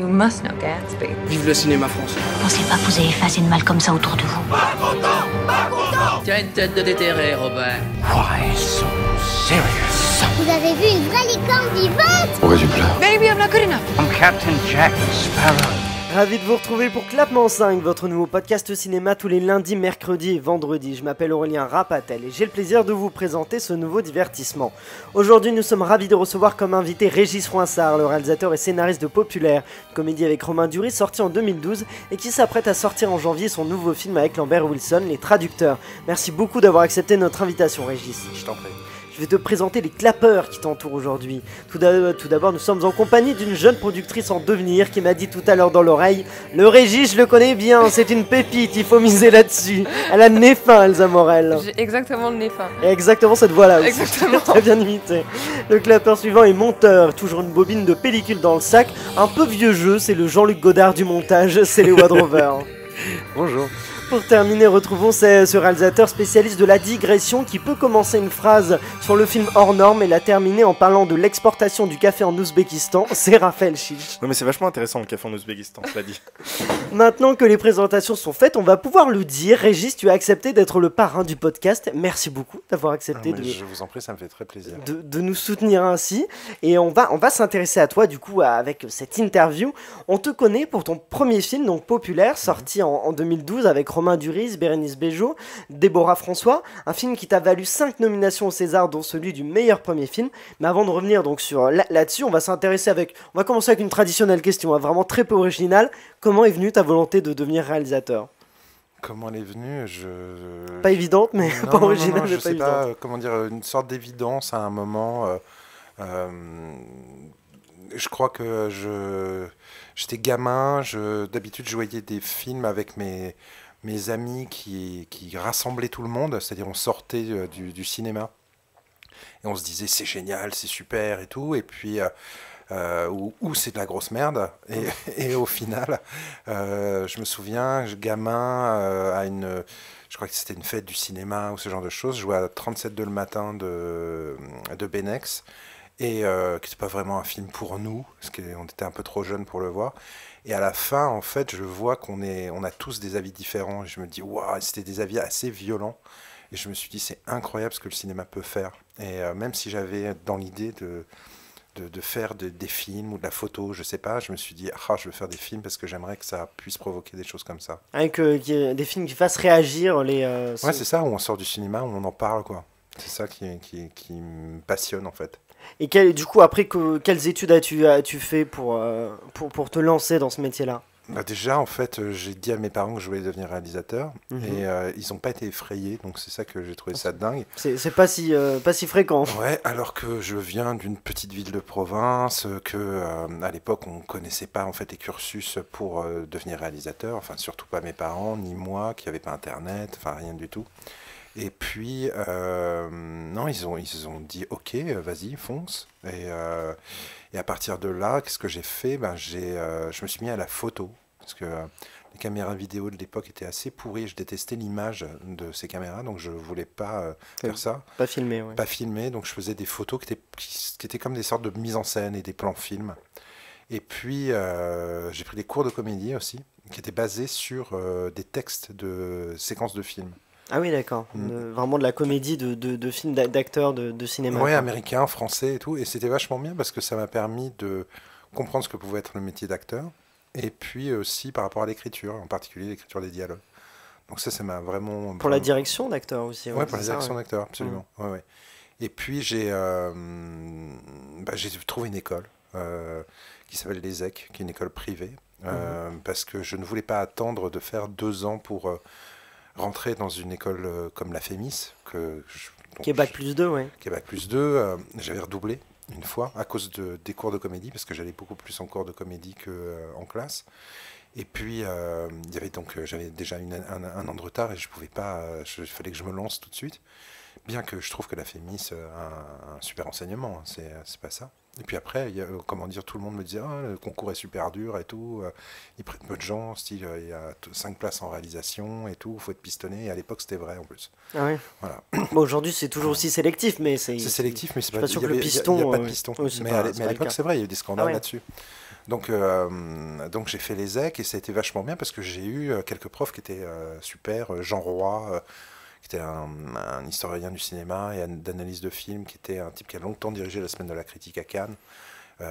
You must know Gatsby. Vive le cinéma français. Pensez pas que vous avez fait assez de mal comme ça autour de vous. Tu as une tête de déterré, Robert. Why so serious? Vous avez vu une vraie licorne vivante? Pourquoi tu pleures? Maybe I'm not good enough. I'm Captain Jack Sparrow. Ravi de vous retrouver pour Clapement 5, votre nouveau podcast cinéma tous les lundis, mercredis et vendredis. Je m'appelle Aurélien Rapatel et j'ai le plaisir de vous présenter ce nouveau divertissement. Aujourd'hui, nous sommes ravis de recevoir comme invité Régis Froissart, le réalisateur et scénariste de Populaire, une comédie avec Romain Duris sortie en 2012 et qui s'apprête à sortir en janvier son nouveau film avec Lambert Wilson, Les Traducteurs. Merci beaucoup d'avoir accepté notre invitation, Régis. Je t'en prie. Je vais te présenter les clapeurs qui t'entourent aujourd'hui. Tout d'abord, nous sommes en compagnie d'une jeune productrice en devenir qui m'a dit tout à l'heure dans l'oreille « Le Régis, je le connais bien, c'est une pépite, il faut miser là-dessus. » Elle a le nez fin, Elsa Morel. J'ai exactement le nez fin. Et exactement cette voix-là aussi. Exactement. Très bien imité. Le clapeur suivant est monteur, toujours une bobine de pellicule dans le sac. Un peu vieux jeu, c'est le Jean-Luc Godard du montage, c'est les Wadrover. Bonjour. Pour terminer, retrouvons ce réalisateur spécialiste de la digression qui peut commencer une phrase sur le film hors norme et la terminer en parlant de l'exportation du café en Ouzbékistan. C'est Raphaël Chiche. Non mais c'est vachement intéressant le café en Ouzbékistan, cela dit. Maintenant que les présentations sont faites, on va pouvoir le dire. Régis, tu as accepté d'être le parrain du podcast. Merci beaucoup d'avoir accepté Je vous en prie, ça me fait très plaisir. de nous soutenir ainsi. Et on va s'intéresser à toi du coup avec cette interview. On te connaît pour ton premier film, donc Populaire, sorti en 2012 avec Romain Duris, Bérénice Bejo, Déborah François, un film qui t'a valu 5 nominations au César, dont celui du meilleur premier film. Mais avant de revenir donc sur là-dessus, on va commencer avec une traditionnelle question, vraiment très peu originale. Comment est venue ta volonté de devenir réalisateur? Comment elle est venue? Pas évidente, mais non, pas non, originale, non, mais je pas sais évidente. pas, comment dire, une sorte d'évidence à un moment. Je crois que j'étais gamin, d'habitude je voyais des films avec mes amis qui rassemblaient tout le monde, c'est-à-dire on sortait du cinéma et on se disait c'est génial, c'est super et tout, et puis ou c'est de la grosse merde, et au final je me souviens, gamin, je crois que c'était une fête du cinéma ou ce genre de choses, je jouais à 37.2 le matin de Benex, et qui n'était pas vraiment un film pour nous, parce qu'on était un peu trop jeunes pour le voir. Et à la fin, en fait, je vois qu'on a tous des avis différents. Et je me dis, waouh, c'était des avis assez violents. Et je me suis dit, c'est incroyable ce que le cinéma peut faire. Et même si j'avais dans l'idée de faire des films ou de la photo, je sais pas, je me suis dit, je veux faire des films parce que j'aimerais que ça puisse provoquer des choses comme ça. Avec des films qui fassent réagir les... Ouais, c'est ça, où on sort du cinéma, où on en parle, quoi. C'est ça qui me passionne, en fait. Et du coup, après, quelles études as-tu fait pour te lancer dans ce métier-là? Déjà, en fait, j'ai dit à mes parents que je voulais devenir réalisateur, et ils n'ont pas été effrayés, donc c'est ça que j'ai trouvé ça dingue. C'est pas si fréquent. Ouais, alors que je viens d'une petite ville de province, à l'époque on connaissait pas en fait les cursus pour devenir réalisateur, enfin surtout pas mes parents ni moi qui n'avaient pas internet, enfin rien du tout. Et puis, non, ils ont dit, ok, vas-y, fonce. Et à partir de là, qu'est-ce que j'ai fait? Je me suis mis à la photo. Parce que les caméras vidéo de l'époque étaient assez pourries. Je détestais l'image de ces caméras, donc je ne voulais pas faire ça. Pas filmer, oui. Pas filmer, donc je faisais des photos qui étaient comme des sortes de mise en scène et des plans films. Et puis, j'ai pris des cours de comédie aussi, qui étaient basés sur des textes de séquences de films. Ah oui, d'accord. Vraiment de la comédie de films d'acteurs de cinéma. Oui, américains, français et tout. Et c'était vachement bien parce que ça m'a permis de comprendre ce que pouvait être le métier d'acteur. Et puis aussi par rapport à l'écriture, en particulier l'écriture des dialogues. Donc ça m'a vraiment... Pour la direction d'acteur aussi. Ouais, pour la direction d'acteur, absolument. Ouais. Et puis j'ai trouvé une école qui s'appelle l'ESSEC, qui est une école privée. Parce que je ne voulais pas attendre de faire 2 ans pour... rentrer dans une école comme la FEMIS, qui est Bac+2, ouais. Qui est Bac+2, j'avais redoublé une fois à cause des cours de comédie, parce que j'allais beaucoup plus en cours de comédie qu'en classe. Et puis, j'avais déjà un an de retard et je pouvais pas, il fallait que je me lance tout de suite. Bien que je trouve que la FEMIS a un super enseignement, hein, c'est pas ça. Et puis après, tout le monde me disait le concours est super dur et tout, ils prennent peu de gens, style il y a 5 places en réalisation et tout, il faut être pistonné, et à l'époque c'était vrai en plus. Ah ouais. Voilà. Bon, aujourd'hui c'est toujours aussi sélectif, mais c'est sélectif, mais c'est pas sûr que le piston... Il n'y a pas de piston. Mais à l'époque c'est vrai, il y a eu des scandales là-dessus. Donc j'ai fait les EC et ça a été vachement bien parce que j'ai eu quelques profs qui étaient super. Jean Roy, qui était un historien du cinéma et d'analyse de films, qui était un type qui a longtemps dirigé la Semaine de la critique à Cannes.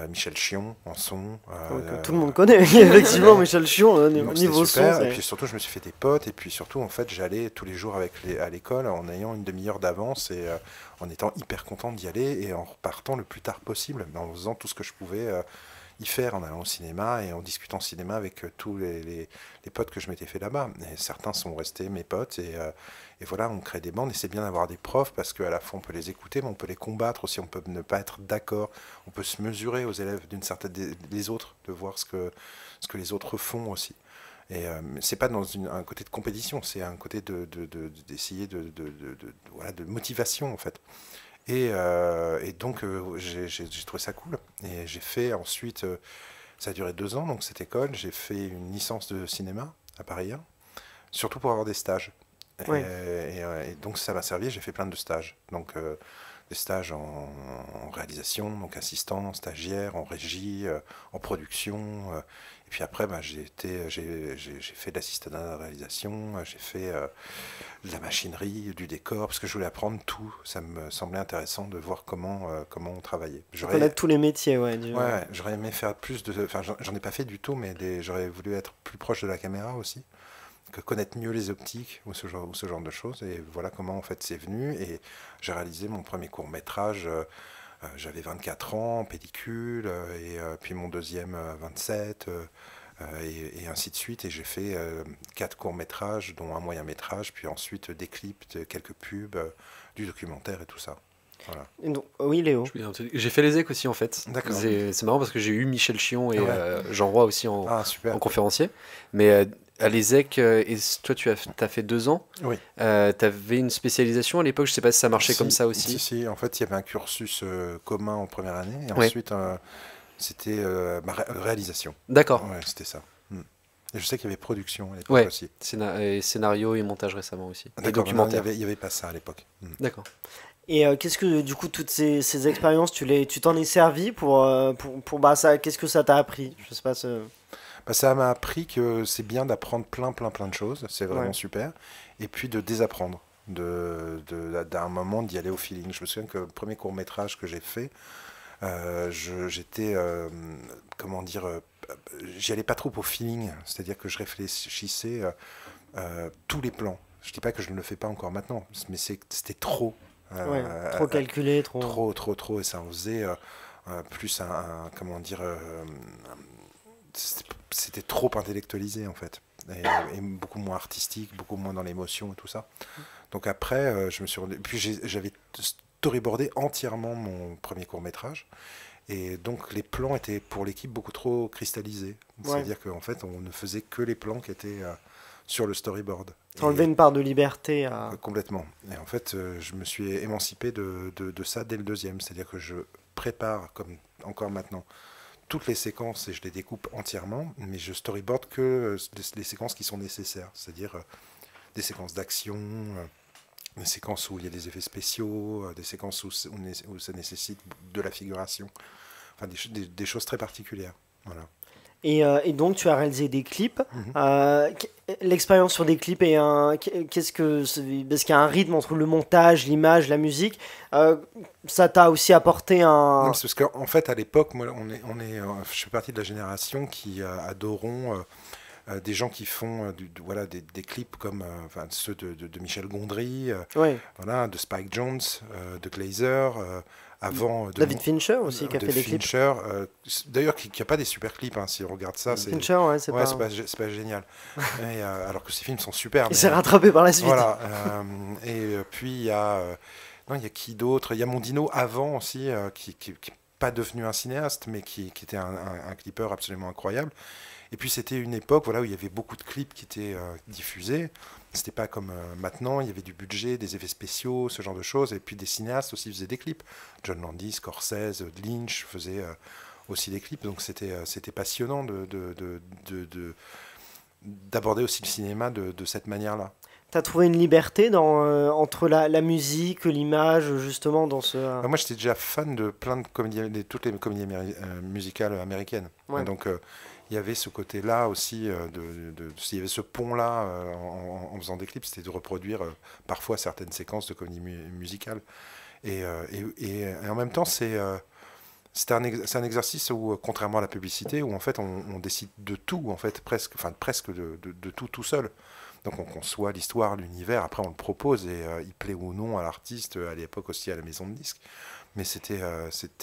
Michel Chion en son. Que tout le monde connaît, effectivement, Michel Chion, niveau son. Et puis surtout, je me suis fait des potes, et puis surtout, en fait, j'allais tous les jours à l'école en ayant une demi-heure d'avance et en étant hyper content d'y aller et en repartant le plus tard possible, en faisant tout ce que je pouvais y faire, en allant au cinéma et en discutant cinéma avec tous les potes que je m'étais fait là-bas. Et certains sont restés mes potes et voilà, on crée des bandes et c'est bien d'avoir des profs parce qu'à la fois on peut les écouter, mais on peut les combattre aussi, on peut ne pas être d'accord, on peut se mesurer aux élèves d'une certaine des autres, de voir ce que les autres font aussi. Et c'est pas dans un côté de compétition, c'est un côté d'essayer de motivation en fait. Et donc j'ai trouvé ça cool. Et j'ai fait ensuite, ça a duré 2 ans, donc cette école, j'ai fait une licence de cinéma à Paris 1, surtout pour avoir des stages. Oui. Et donc ça m'a servi, j'ai fait plein de stages. Donc des stages en réalisation, donc assistant, stagiaire, en régie, en production. Et puis après, j'ai fait de l'assistant à la réalisation, j'ai fait de la machinerie, du décor, parce que je voulais apprendre tout. Ça me semblait intéressant de voir comment on travaillait. Connaître tous les métiers, ouais, j'aurais aimé faire plus de... Enfin, j'en ai pas fait du tout, mais j'aurais voulu être plus proche de la caméra aussi, que connaître mieux les optiques ou ce genre de choses. Et voilà comment en fait c'est venu. Et j'ai réalisé mon premier court-métrage. J'avais 24 ans, en pellicule, et puis mon deuxième 27, et ainsi de suite. Et j'ai fait 4 courts-métrages, dont un moyen-métrage, puis ensuite des clips, quelques pubs, du documentaire et tout ça. Voilà. Donc, oui, Léo. J'ai fait les EC aussi en fait. D'accord. C'est marrant parce que j'ai eu Michel Chion et Jean Roy aussi en conférencier. Mais à l'ESEC, et toi tu as fait 2 ans. Oui. Tu avais une spécialisation à l'époque, je ne sais pas si ça marchait comme ça aussi. Si, en fait il y avait un cursus commun en première année et ensuite c'était réalisation. D'accord. Ouais, c'était ça. Et je sais qu'il y avait production à l'époque aussi. Et scénario et montage récemment aussi. Et documentaire. Il n'y avait pas ça à l'époque. D'accord. Et qu'est-ce que, du coup, toutes ces expériences, tu t'en es servi pour ça, qu'est-ce que ça t'a appris? Je sais pas. Ça m'a appris que c'est bien d'apprendre plein de choses, c'est vraiment super. Et puis de désapprendre, d'un moment d'y aller au feeling. Je me souviens que le premier court-métrage que j'ai fait, j'étais, j'y allais pas trop au feeling, c'est-à-dire que je réfléchissais tous les plans. Je dis pas que je ne le fais pas encore maintenant, mais c'était trop. Trop calculé, trop, et ça en faisait plus c'était trop intellectualisé en fait, et beaucoup moins artistique, beaucoup moins dans l'émotion et tout ça. Donc après, je me suis rendu... Puis j'avais storyboardé entièrement mon premier court-métrage, et donc les plans étaient pour l'équipe beaucoup trop cristallisés. C'est-à-dire qu'en fait, on ne faisait que les plans qui étaient sur le storyboard. Enlever une part de liberté. Complètement. Et en fait, je me suis émancipé de ça dès le deuxième. C'est-à-dire que je prépare, comme encore maintenant, toutes les séquences et je les découpe entièrement, mais je storyboard que les séquences qui sont nécessaires. C'est-à-dire des séquences d'action, des séquences où il y a des effets spéciaux, des séquences où ça nécessite de la figuration. Enfin, des choses très particulières. Voilà. Et donc tu as réalisé des clips. L'expérience sur des clips est parce qu'il y a un rythme entre le montage, l'image, la musique. Ça t'a aussi apporté un... Non, c'est parce qu'en fait à l'époque, moi, je fais partie de la génération qui adorons des gens qui font des clips comme ceux de Michel Gondry, de Spike Jonze, de Glazer. Avant David Fincher aussi qui a fait des clips. D'ailleurs qui n'a pas des super clips, si on regarde ça. Fincher, c'est pas génial. Alors que ces films sont super. Il s'est rattrapé par la suite. Voilà. Et puis il y a qui d'autre? Il y a Mondino avant aussi, qui n'est pas devenu un cinéaste, mais qui était un clippeur absolument incroyable. Et puis c'était une époque où il y avait beaucoup de clips qui étaient diffusés. C'était pas comme maintenant, il y avait du budget, des effets spéciaux, ce genre de choses. Et puis des cinéastes aussi faisaient des clips. John Landis, Scorsese, Lynch faisaient aussi des clips. Donc c'était passionnant d'aborder aussi le cinéma de cette manière-là. T'as trouvé une liberté entre la musique, l'image, justement, dans ce... Moi, j'étais déjà fan de plein de comédies, toutes les comédies musicales américaines. Ouais. Donc, il y avait ce côté-là aussi, il y avait ce pont-là en faisant des clips, c'était de reproduire parfois certaines séquences de comédies musicales. Et en même temps, c'est un exercice où, contrairement à la publicité, où en fait on décide de tout, en fait, presque de tout seul. Donc on conçoit l'histoire, l'univers, après on le propose et il plaît ou non à l'artiste, à l'époque aussi à la maison de disques. Mais c'était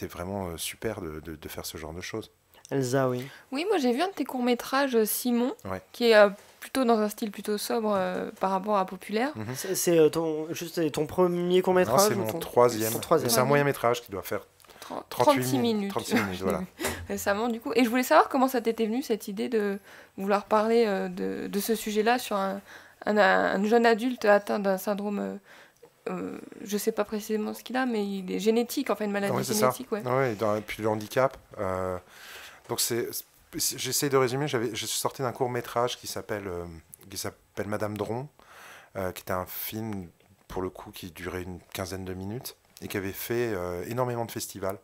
vraiment super de faire ce genre de choses. Elsa, oui. Oui, moi j'ai vu un de tes courts-métrages, Simon, qui est plutôt dans un style plutôt sobre par rapport à Populaire. C'est ton premier court-métrage? C'est mon troisième. C'est un moyen-métrage qui doit faire 36 minutes. 36 minutes, voilà. Récemment, du coup. Et je voulais savoir comment ça t'était venu, cette idée de vouloir parler de ce sujet-là sur un jeune adulte atteint d'un syndrome... je ne sais pas précisément ce qu'il a, mais il est génétique, enfin une maladie génétique. Oui, et puis le handicap. Donc j'essaie de résumer, je suis sorti d'un court-métrage qui s'appelle Madame Dron, qui était un film, pour le coup, qui durait une quinzaine de minutes et qui avait fait énormément de festivals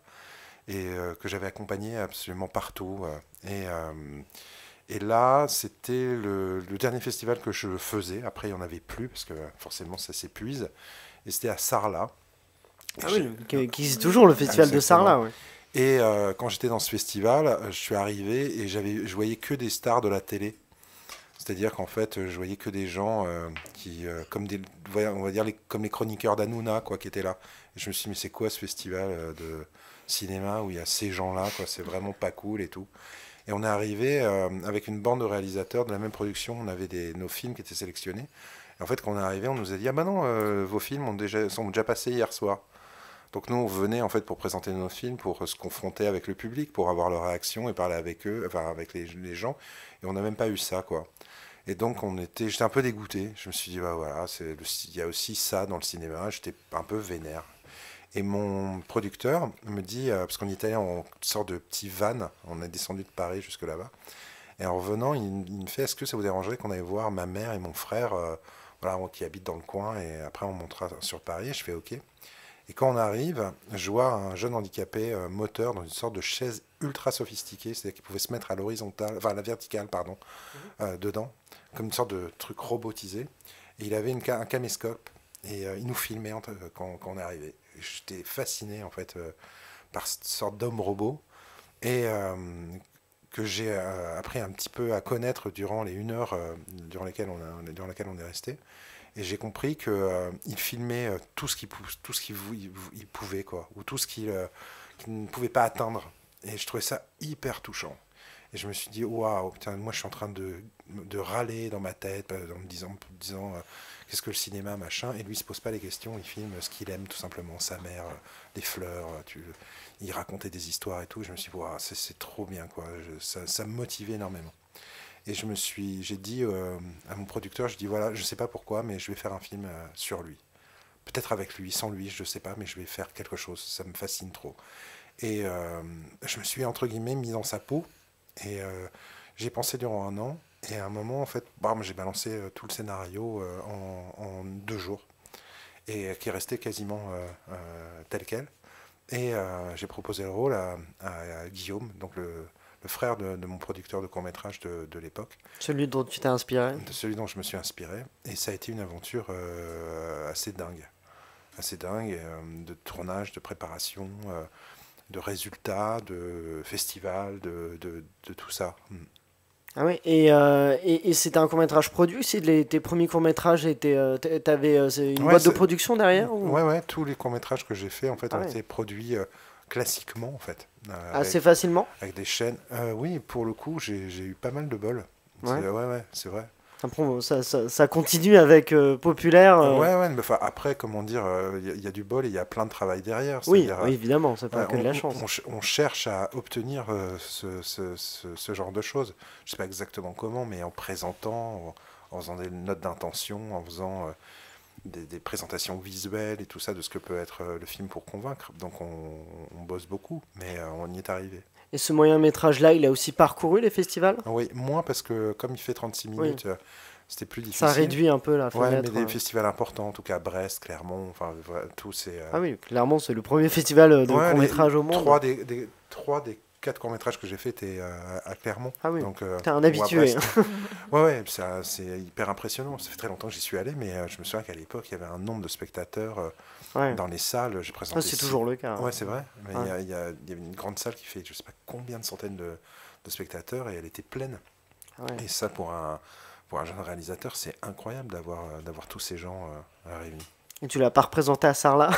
et que j'avais accompagné absolument partout. Et là, c'était le dernier festival que je faisais. Après, il n'y en avait plus parce que forcément, ça s'épuise. Et c'était à Sarlat. Ah oui, qui existe toujours, le festival de Sarlat. Ouais. Et quand j'étais dans ce festival, je suis arrivé et je voyais que des stars de la télé. C'est-à-dire qu'en fait, je voyais que des gens qui, comme on va dire comme les chroniqueurs d'Hanouna, quoi, qui étaient là. Et je me suis dit, mais c'est quoi ce festival de cinéma où il y a ces gens-là, quoi, c'est vraiment pas cool et tout. Et on est arrivé avec une bande de réalisateurs de la même production. On avait nos films qui étaient sélectionnés. Et en fait, quand on est arrivé, on nous a dit, ah ben non, vos films sont déjà passés hier soir. Donc nous, on venait en fait pour présenter nos films, pour se confronter avec le public, pour avoir leur réaction et parler avec eux, enfin avec les gens. Et on n'a même pas eu ça, quoi. Et donc j'étais un peu dégoûté. Je me suis dit, bah voilà, il y a aussi ça dans le cinéma. J'étais un peu vénère. Et mon producteur me dit, parce qu'on est allé en sorte de petit van, on est descendu de Paris jusque là-bas. Et en revenant, il me fait, est-ce que ça vous dérangerait qu'on aille voir ma mère et mon frère, voilà, qui habitent dans le coin, et après on montera sur Paris. Et je fais OK. Et quand on arrive, je vois un jeune handicapé moteur dans une sorte de chaise ultra sophistiquée, c'est-à-dire qu'il pouvait se mettre à l'horizontale, enfin à la verticale, pardon, dedans, comme une sorte de truc robotisé. Et il avait un caméscope et il nous filmait quand on est arrivé. J'étais fasciné en fait par cette sorte d'homme robot et que j'ai appris un petit peu à connaître durant les 1 heure durant laquelle on est resté. Et j'ai compris qu'il filmait tout ce qu'il pouvait, quoi, ou tout ce qu'il ne pouvait pas atteindre. Et je trouvais ça hyper touchant. Et je me suis dit, waouh, putain, moi je suis en train de râler dans ma tête, en me disant qu'est-ce que le cinéma, machin. Et lui, il se pose pas les questions, il filme ce qu'il aime, tout simplement, sa mère, les fleurs, il racontait des histoires et tout. Je me suis dit, waouh, c'est trop bien, quoi. Ça me motivait énormément. Et j'ai dit à mon producteur, je dis voilà, je sais pas pourquoi, mais je vais faire un film sur lui. Peut-être avec lui, sans lui, je sais pas, mais je vais faire quelque chose. Ça me fascine trop. Et je me suis, entre guillemets, mis dans sa peau. Et j'ai pensé durant 1 an. Et à un moment, en fait, j'ai balancé tout le scénario en 2 jours. Et qui est resté quasiment tel quel. Et j'ai proposé le rôle à Guillaume, donc le frère de mon producteur de court-métrage de l'époque. Celui dont tu t'es inspiré? Celui dont je me suis inspiré. Et ça a été une aventure assez dingue. Assez dingue, de tournage, de préparation, de résultats, de festivals, de tout ça. Ah oui, et c'était un court-métrage produit? Tes premiers courts-métrages t'avais une boîte de production derrière ou... Ouais, tous les courts-métrages que j'ai faits en fait, ont été produits classiquement en fait. Assez facilement? Avec des chaînes. Oui, pour le coup, j'ai eu pas mal de bol. Ouais, c'est vrai. Ça continue avec Populaire. Ouais, mais après, comment dire, il y a du bol et il y a plein de travail derrière. Oui, évidemment, c'est pas que de la chance. On cherche à obtenir ce genre de choses. Je sais pas exactement comment, mais en présentant, en faisant des notes d'intention, en faisant des présentations visuelles et tout ça de ce que peut être le film pour convaincre. Donc on bosse beaucoup, mais on y est arrivé. Et ce moyen-métrage-là, il a aussi parcouru les festivals? Oui, moins parce que comme il fait 36 minutes, C'était plus difficile. Ça réduit un peu la fenêtre. Ouais, mais des festivals importants, en tout cas Brest, Clermont, enfin tout c'est... Ah oui, Clermont c'est le premier festival de court-métrage au monde. Trois des 4 courts-métrages que j'ai fait étaient à Clermont. Ah oui, donc t'es un habitué. ouais, c'est hyper impressionnant. Ça fait très longtemps que j'y suis allé, mais je me souviens qu'à l'époque, il y avait un nombre de spectateurs dans les salles. J'ai présenté c'est toujours le cas. Ouais, c'est vrai. Mais il y avait une grande salle qui fait je sais pas combien de centaines de spectateurs et elle était pleine. Et ça, pour un jeune réalisateur, c'est incroyable d'avoir tous ces gens réunis. Et tu l'as pas représenté à Sarlat?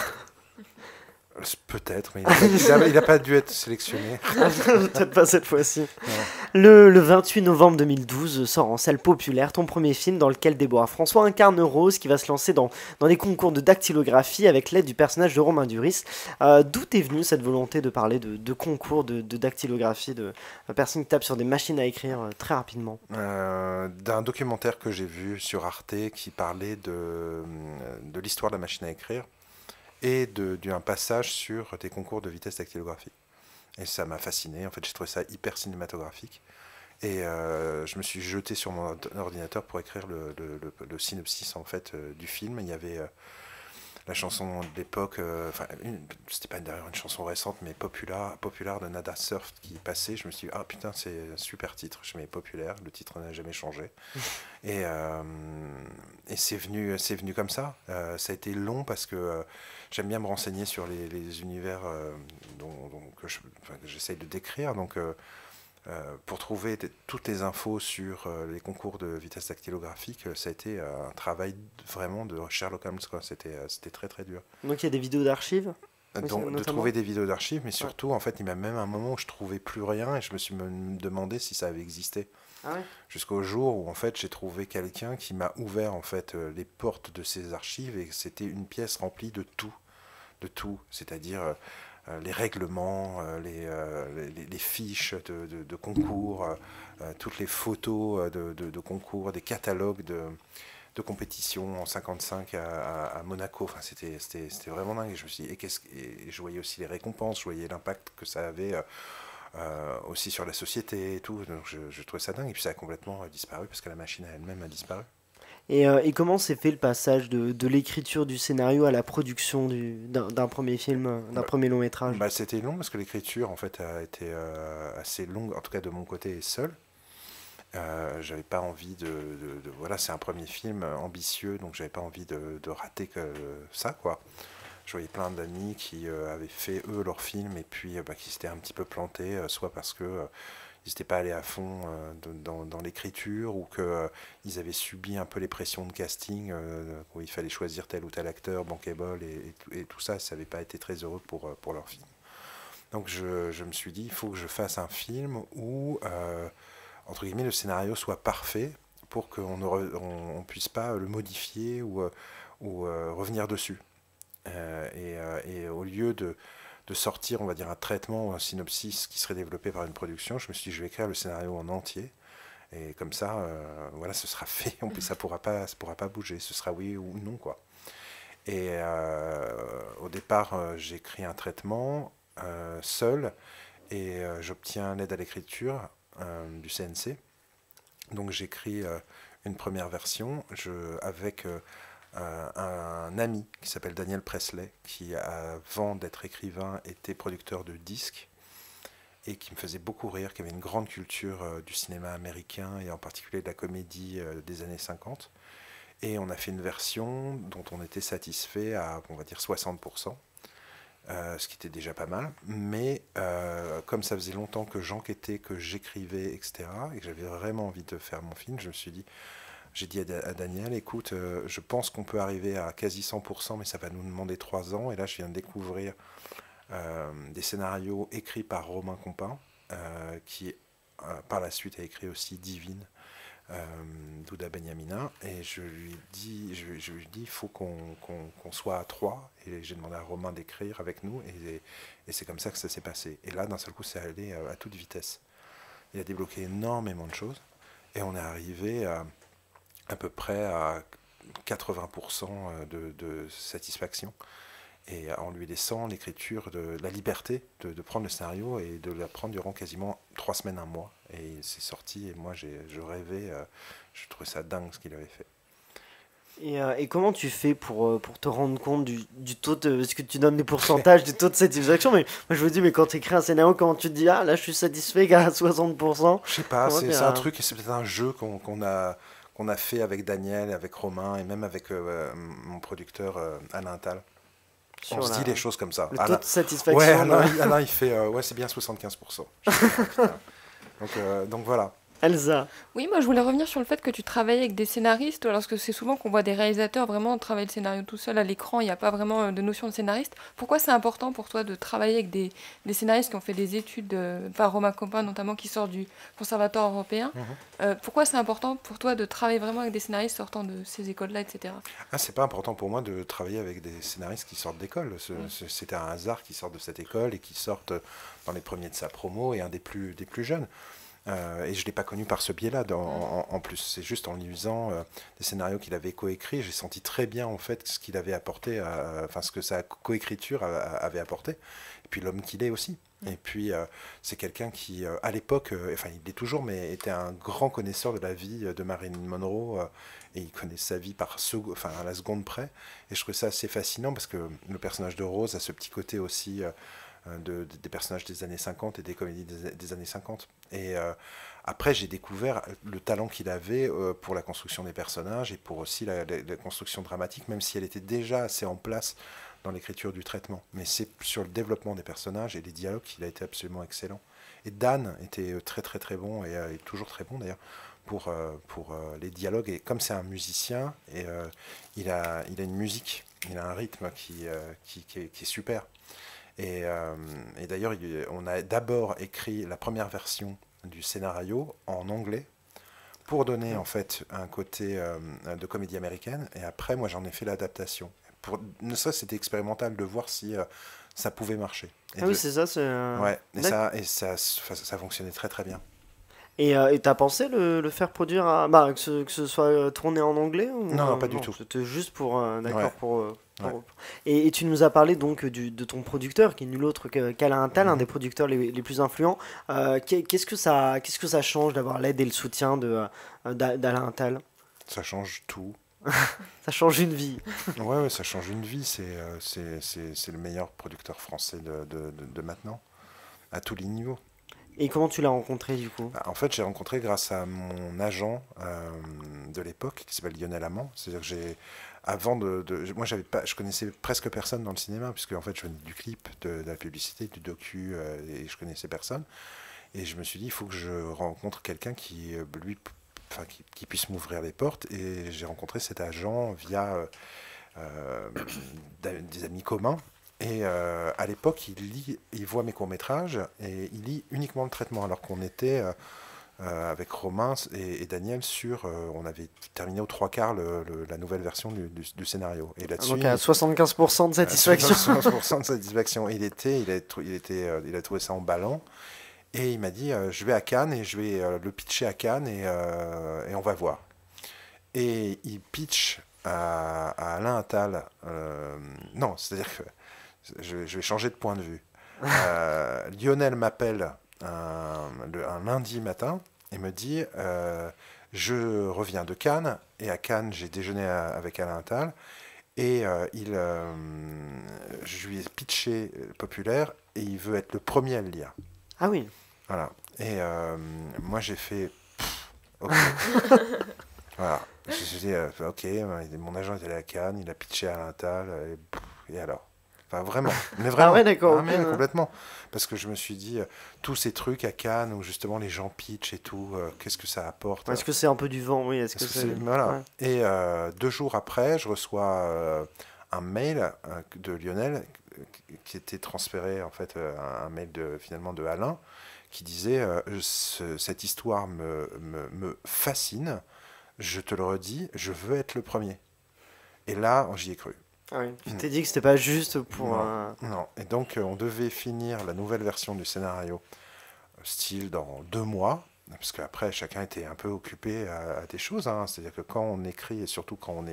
Peut-être, mais il n'a pas dû être sélectionné. Peut-être pas cette fois-ci. Le 28 novembre 2012 sort en salle populaire ton premier film dans lequel Déborah François incarne Rose qui va se lancer dans des concours de dactylographie avec l'aide du personnage de Romain Duris. D'où est venue cette volonté de parler de concours de dactylographie, de personnes qui tapent sur des machines à écrire très rapidement? D'un documentaire que j'ai vu sur Arte qui parlait de l'histoire de la machine à écrire et d'un passage sur des concours de vitesse dactylographie. Et ça m'a fasciné, en fait j'ai trouvé ça hyper cinématographique. Et je me suis jeté sur mon ordinateur pour écrire le synopsis en fait, du film. Il y avait la chanson de l'époque, c'était pas d'ailleurs une chanson récente, mais populaire de Nada Surf qui passait. Je me suis dit, ah putain, c'est un super titre, je mets populaire, le titre n'a jamais changé. Et c'est venu comme ça. Ça a été long parce que j'aime bien me renseigner sur les univers que j'essaye de décrire. Donc, pour trouver toutes les infos sur les concours de vitesse dactylographique, ça a été un travail vraiment de Sherlock Holmes. C'était très très dur. Donc il y a des vidéos d'archives de trouver des vidéos d'archives, mais surtout, en fait, il y a même un moment où je trouvais plus rien et je me suis demandé si ça avait existé. Jusqu'au jour où en fait j'ai trouvé quelqu'un qui m'a ouvert en fait les portes de ces archives et c'était une pièce remplie de tout, c'est-à-dire les règlements, les fiches de concours, toutes les photos de concours, des catalogues de compétition en 55 à Monaco. Enfin, c'était vraiment dingue. Et je me suis dit, et je voyais aussi les récompenses, je voyais l'impact que ça avait aussi sur la société et tout. Donc je trouvais ça dingue. Et puis ça a complètement disparu parce que la machine elle-même a disparu. Et comment s'est fait le passage de l'écriture du scénario à la production d'un premier film, d'un premier long métrage? C'était long parce que l'écriture en fait a été assez longue, en tout cas de mon côté seul. J'avais pas envie voilà, c'est un premier film ambitieux, donc j'avais pas envie de rater que ça, quoi. Je voyais plein d'amis qui avaient fait eux leur film et puis qui s'étaient un petit peu plantés, soit parce que ils n'étaient pas allés à fond dans l'écriture ou qu'ils avaient subi un peu les pressions de casting où il fallait choisir tel ou tel acteur, bankable et tout ça, ça n'avait pas été très heureux pour leur film. Donc je me suis dit, il faut que je fasse un film où, entre guillemets, le scénario soit parfait pour qu'on ne puisse pas le modifier ou revenir dessus. Et au lieu de sortir, on va dire, un traitement ou un synopsis qui serait développé par une production, je me suis dit, je vais écrire le scénario en entier. Et comme ça, voilà, ce sera fait. Ça pourra pas bouger. Ce sera oui ou non, quoi. Et au départ, j'écris un traitement seul et j'obtiens l'aide à l'écriture du CNC. Donc j'écris une première version avec un ami qui s'appelle Daniel Presley, qui avant d'être écrivain était producteur de disques et qui me faisait beaucoup rire, qui avait une grande culture du cinéma américain et en particulier de la comédie des années 50. Et on a fait une version dont on était satisfait à, on va dire, 60%, ce qui était déjà pas mal. Mais comme ça faisait longtemps que j'enquêtais, que j'écrivais, etc., et que j'avais vraiment envie de faire mon film, j'ai dit à Daniel, écoute, je pense qu'on peut arriver à quasi 100%, mais ça va nous demander 3 ans. Et là, je viens de découvrir des scénarios écrits par Romain Compin, qui par la suite a écrit aussi Divine, d'Ouda Benyamina. Et je lui dis, il faut qu'on soit à 3. Et j'ai demandé à Romain d'écrire avec nous. Et c'est comme ça que ça s'est passé. Et là, d'un seul coup, c'est allé à toute vitesse. Il a débloqué énormément de choses. Et on est arrivé à peu près à 80% de satisfaction. et en lui laissant l'écriture, la liberté de prendre le scénario et de la prendre durant quasiment 3 semaines, 1 mois. Et c'est sorti, et moi je rêvais, je trouvais ça dingue ce qu'il avait fait. Et comment tu fais pour te rendre compte du taux de... Parce que tu donnes des pourcentages du taux de satisfaction, mais moi je me dis, mais quand tu écris un scénario, comment tu te dis, ah là je suis satisfait qu'à 60%? Je sais pas, c'est un truc, c'est peut-être un jeu qu'on a fait avec Daniel, avec Romain, et même avec mon producteur Alain Attal. On se dit des choses comme ça. Le taux de satisfaction. Ouais, Alain il fait, ouais c'est bien 75%. Donc voilà. Elsa. Oui, moi je voulais revenir sur le fait que tu travailles avec des scénaristes, alors que c'est souvent qu'on voit des réalisateurs vraiment travailler le scénario tout seul à l'écran, il n'y a pas vraiment de notion de scénariste. Pourquoi c'est important pour toi de travailler avec des scénaristes qui ont fait des études, enfin Romain Copin notamment qui sort du Conservatoire européen, pourquoi c'est important pour toi de travailler vraiment avec des scénaristes sortant de ces écoles-là, etc. C'est pas important pour moi de travailler avec des scénaristes qui sortent d'école. C'était un hasard qu'ils sortent de cette école et qui sortent dans les premiers de sa promo et un des plus jeunes. Et je ne l'ai pas connu par ce biais-là en plus. C'est juste en lisant des scénarios qu'il avait coécrits, j'ai senti très bien en fait ce qu'il avait apporté, enfin ce que sa coécriture avait apporté, et puis l'homme qu'il est aussi. Et puis c'est quelqu'un qui, à l'époque, enfin il l'est toujours, mais était un grand connaisseur de la vie de Marilyn Monroe, et il connaît sa vie à la seconde près. Et je trouvais ça assez fascinant parce que le personnage de Rose a ce petit côté aussi... des personnages des années 50 et des comédies des années 50. Et après, j'ai découvert le talent qu'il avait pour la construction des personnages et pour aussi la construction dramatique, même si elle était déjà assez en place dans l'écriture du traitement. Mais c'est sur le développement des personnages et les dialogues qu'il a été absolument excellent. Et Dan était très très très bon, et est toujours très bon d'ailleurs, pour les dialogues. Et comme c'est un musicien, et, il a une musique, il a un rythme qui est super. Et d'ailleurs, on a d'abord écrit la première version du scénario en anglais pour donner en fait un côté de comédie américaine. Et après, moi, j'en ai fait l'adaptation. Ça, c'était expérimental de voir si ça pouvait marcher. Oui, c'est ça. Ouais, et ça fonctionnait très très bien. Et t'as pensé le faire produire que ce soit tourné en anglais ou... Non, pas du tout. C'était juste pour... d'accord, ouais. Et tu nous as parlé donc de ton producteur, qui est nul autre qu'Alain Attal, un des producteurs les plus influents. Qu'est-ce que ça change d'avoir l'aide et le soutien d'Alain Attal? Ça change tout. Ça change une vie. Ouais, ça change une vie. C'est le meilleur producteur français de maintenant, à tous les niveaux. Et comment tu l'as rencontré du coup? En fait, j'ai rencontré grâce à mon agent de l'époque, qui s'appelle Lionel Amand. C'est-à-dire que moi, je connaissais presque personne dans le cinéma, puisque en fait, je venais du clip, de la publicité, du docu, et je connaissais personne. Et je me suis dit, il faut que je rencontre quelqu'un qui puisse m'ouvrir les portes. Et j'ai rencontré cet agent via des amis communs. Et à l'époque, il voit mes courts-métrages et il lit uniquement le traitement, alors qu'on était avec Romain et Daniel on avait terminé aux 3/4 la nouvelle version du scénario. Et là-dessus, donc à 75% de satisfaction. 75% de satisfaction. Il a trouvé ça emballant. Et il m'a dit, je vais à Cannes et je vais le pitcher à Cannes et on va voir. Et il pitch à Alain Attal. Non, c'est-à-dire que je vais changer de point de vue. Lionel m'appelle un lundi matin et me dit je reviens de Cannes, et à Cannes j'ai déjeuné avec Alain Attal, et je lui ai pitché Populaire et il veut être le premier à le lire. Ah oui. Voilà. Et moi j'ai fait ok. Voilà. J'ai dit ok, mon agent est allé à Cannes, il a pitché à Alain Attal, et alors? Enfin, vraiment, mais vraiment. Ah ouais, d'accord. Mais complètement. Parce que je me suis dit, tous ces trucs à Cannes où justement les gens pitchent et tout, qu'est-ce que ça apporte? Est-ce que c'est un peu du vent? Oui, est-ce que c'est... Voilà. Ouais. Et 2 jours après, je reçois un mail de Lionel qui était transféré, en fait, un mail finalement de Alain, qui disait cette histoire me fascine, je te le redis, je veux être le premier. Et là, j'y ai cru. Ah oui. Tu t'es dit que c'était pas juste pour... Non. Et donc, on devait finir la nouvelle version du scénario, style dans 2 mois, parce qu'après, chacun était un peu occupé à des choses. Hein. C'est-à-dire que quand on écrit, et surtout quand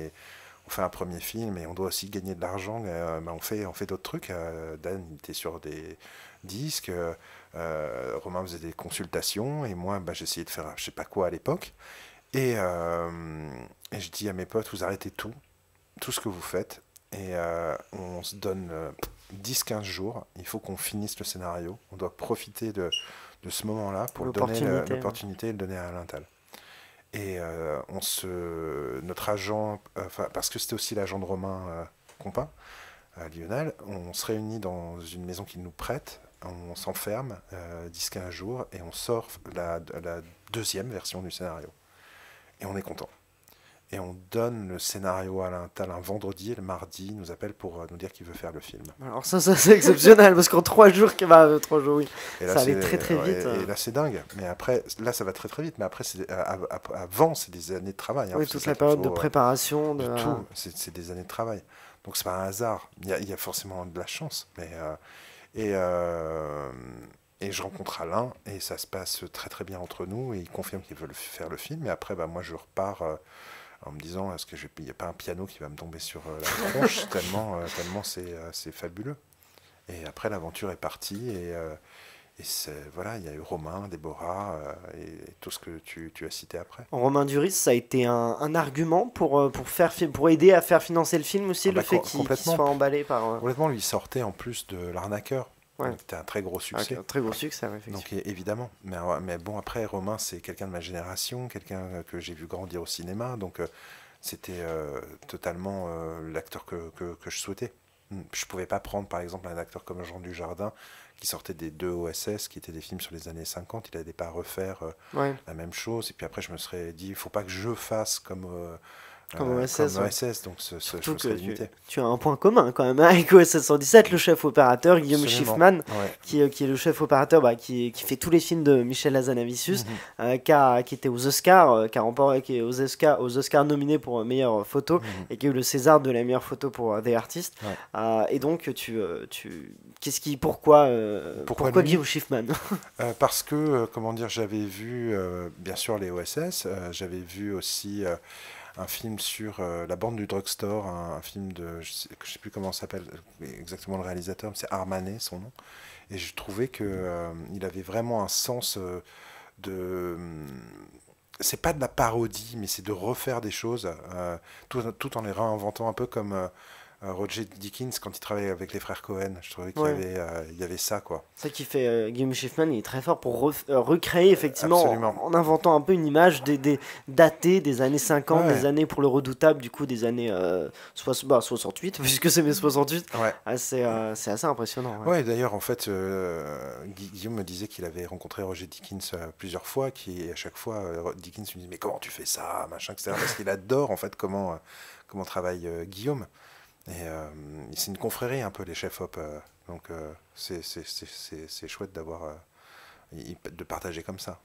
on fait un premier film et on doit aussi gagner de l'argent, on fait d'autres trucs. Dan, il était sur des disques, Romain faisait des consultations, et moi, j'essayais de faire je sais pas quoi à l'époque. Et je dis à mes potes, vous arrêtez tout ce que vous faites, et on se donne 10-15 jours, il faut qu'on finisse le scénario, on doit profiter de ce moment-là pour donner l'opportunité et le donner à Alintal. Et notre agent, parce que c'était aussi l'agent de Romain Compin, Lionel, on se réunit dans une maison qu'il nous prête, on s'enferme 10-15 jours et on sort la deuxième version du scénario. Et on est content. Et on donne le scénario à Alintal un vendredi, et le mardi, il nous appelle pour nous dire qu'il veut faire le film. Alors ça c'est exceptionnel, parce qu'en 3 jours, 3 jours, oui, et là, ça allait très très vite. Et là c'est dingue, mais après, là ça va très très vite, mais après, avant c'est des années de travail. Oui, toute la période de préparation. De tout, c'est des années de travail. Donc c'est pas un hasard, il y a forcément de la chance. Mais, et je rencontre Alain, et ça se passe très très bien entre nous, et il confirme qu'il veut faire le film, et après moi je repars... en me disant, est-ce qu'il n'y a pas un piano qui va me tomber sur la tronche, tellement c'est fabuleux. Et après, l'aventure est partie, et voilà, il y a eu Romain, Déborah, et tout ce que tu as cité après. Romain Duris, ça a été un argument pour aider à faire financer le film aussi, le fait qu'il soit emballé par... Complètement, lui sortait en plus de L'Arnaqueur. Ouais. C'était un très gros succès. Un très gros succès, effectivement. Donc évidemment. Mais bon, après, Romain, c'est quelqu'un de ma génération, quelqu'un que j'ai vu grandir au cinéma. Donc c'était totalement l'acteur que je souhaitais. Je ne pouvais pas prendre, par exemple, un acteur comme Jean Dujardin, qui sortait des 2 OSS, qui étaient des films sur les années 50. Il n'allait pas refaire la même chose. Et puis après, je me serais dit, il ne faut pas que je fasse comme OSS, donc je me serais limité. Tu as un point commun quand même avec OSS 117, le chef opérateur Guillaume Schiffman, qui est le chef opérateur qui fait tous les films de Michel Hazanavicius, qui était aux Oscars, qui est aux Oscars nominé pour meilleure photo, et qui a eu le César de la meilleure photo pour The Artist. Et donc pourquoi Guillaume Schiffman? Parce que j'avais vu bien sûr les OSS, j'avais vu aussi un film sur la bande du drugstore, un film de, je sais plus comment s'appelle exactement le réalisateur, mais c'est Armanet son nom, et je trouvais que il avait vraiment un sens c'est pas de la parodie, mais c'est de refaire des choses tout en les réinventant, un peu comme Roger Dickens quand il travaillait avec les frères Cohen. Je trouvais qu'il y avait ça, quoi. C'est ça qui fait Guillaume Schiffman, il est très fort pour recréer effectivement en inventant un peu une image datée des années 50, des années pour le Redoutable, du coup des années 68, puisque c'est mes 68. C'est assez impressionnant. Ouais, d'ailleurs en fait Guillaume me disait qu'il avait rencontré Roger Dickens plusieurs fois, et à chaque fois Dickens lui dit mais comment tu fais ça, machin, etc. Parce qu'il adore en fait comment travaille Guillaume. Et c'est une confrérie un peu, les chefs-op, donc c'est chouette de partager comme ça.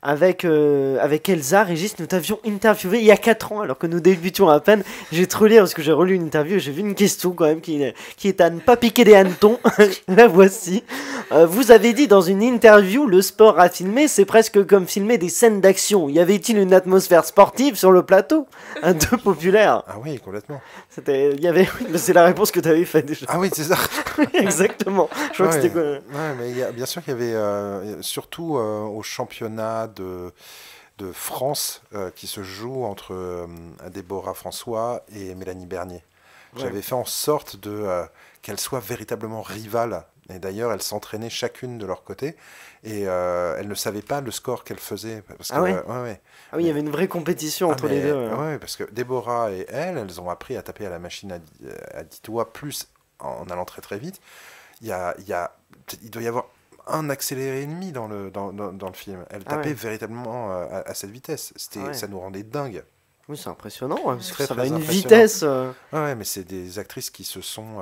Avec Elsa, Régis, nous t'avions interviewé il y a 4 ans, alors que nous débutions à peine. J'ai trop lire parce que j'ai relu une interview et j'ai vu une question quand même qui est à ne pas piquer des hannetons. La voici. Vous avez dit dans une interview, le sport à filmer, c'est presque comme filmer des scènes d'action. Y avait-il une atmosphère sportive sur le plateau de Populaire? Ah oui, complètement. C'est la réponse que tu avais faite déjà. Ah oui, c'est ça. Exactement. Je crois que c'était quoi. Mais bien sûr qu'il y avait, surtout au championnat de France qui se joue entre Déborah François et Mélanie Bernier. J'avais fait en sorte qu'elles soient véritablement rivales. Et d'ailleurs, elles s'entraînaient chacune de leur côté. Et elles ne savaient pas le score qu'elles faisaient. Parce que, il y avait une vraie compétition entre les deux. Oui, parce que Déborah et elles ont appris à taper à la machine à 10 doigts, plus en allant très très vite. Il doit y avoir un accéléré et demi dans le film. Elles tapaient véritablement à cette vitesse. Ça nous rendait dingue. Oui, c'est impressionnant, parce que ça va à une vitesse. Mais c'est des actrices qui se sont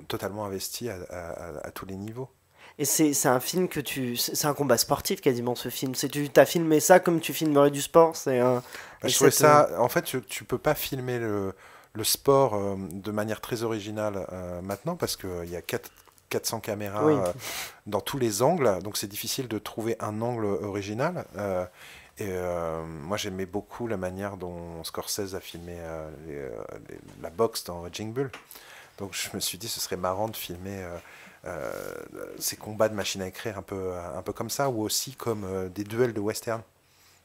totalement investies à tous les niveaux. Et c'est un film c'est un combat sportif quasiment, ce film. Tu as filmé ça comme tu filmerais du sport. Je trouvais ça. En fait, tu peux pas filmer le sport de manière très originale maintenant, parce qu'il y a 400 caméras dans tous les angles, donc c'est difficile de trouver un angle original. Et moi, j'aimais beaucoup la manière dont Scorsese a filmé la boxe dans Raging Bull. Donc, je me suis dit, ce serait marrant de filmer ces combats de machines à écrire un peu comme ça, ou aussi comme des duels de western.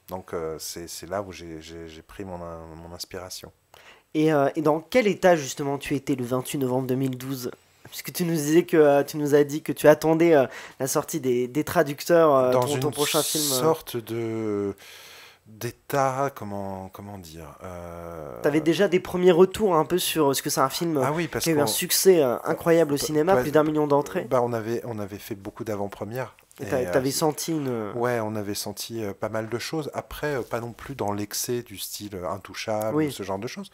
Donc, c'est là où j'ai pris mon inspiration. Et dans quel état, justement, tu étais le 28 novembre 2012 ? Puisque tu nous as dit que tu attendais la sortie des traducteurs pour ton prochain film. Dans une sorte d'état, comment dire. Tu avais déjà des premiers retours un peu sur ce que c'est un film qui a eu un succès incroyable au cinéma, plus d'1 million d'entrées. On avait fait beaucoup d'avant-premières. Et t'avais senti une... Ouais, on avait senti pas mal de choses. Après, pas non plus dans l'excès du style intouchable, ou ce genre de choses.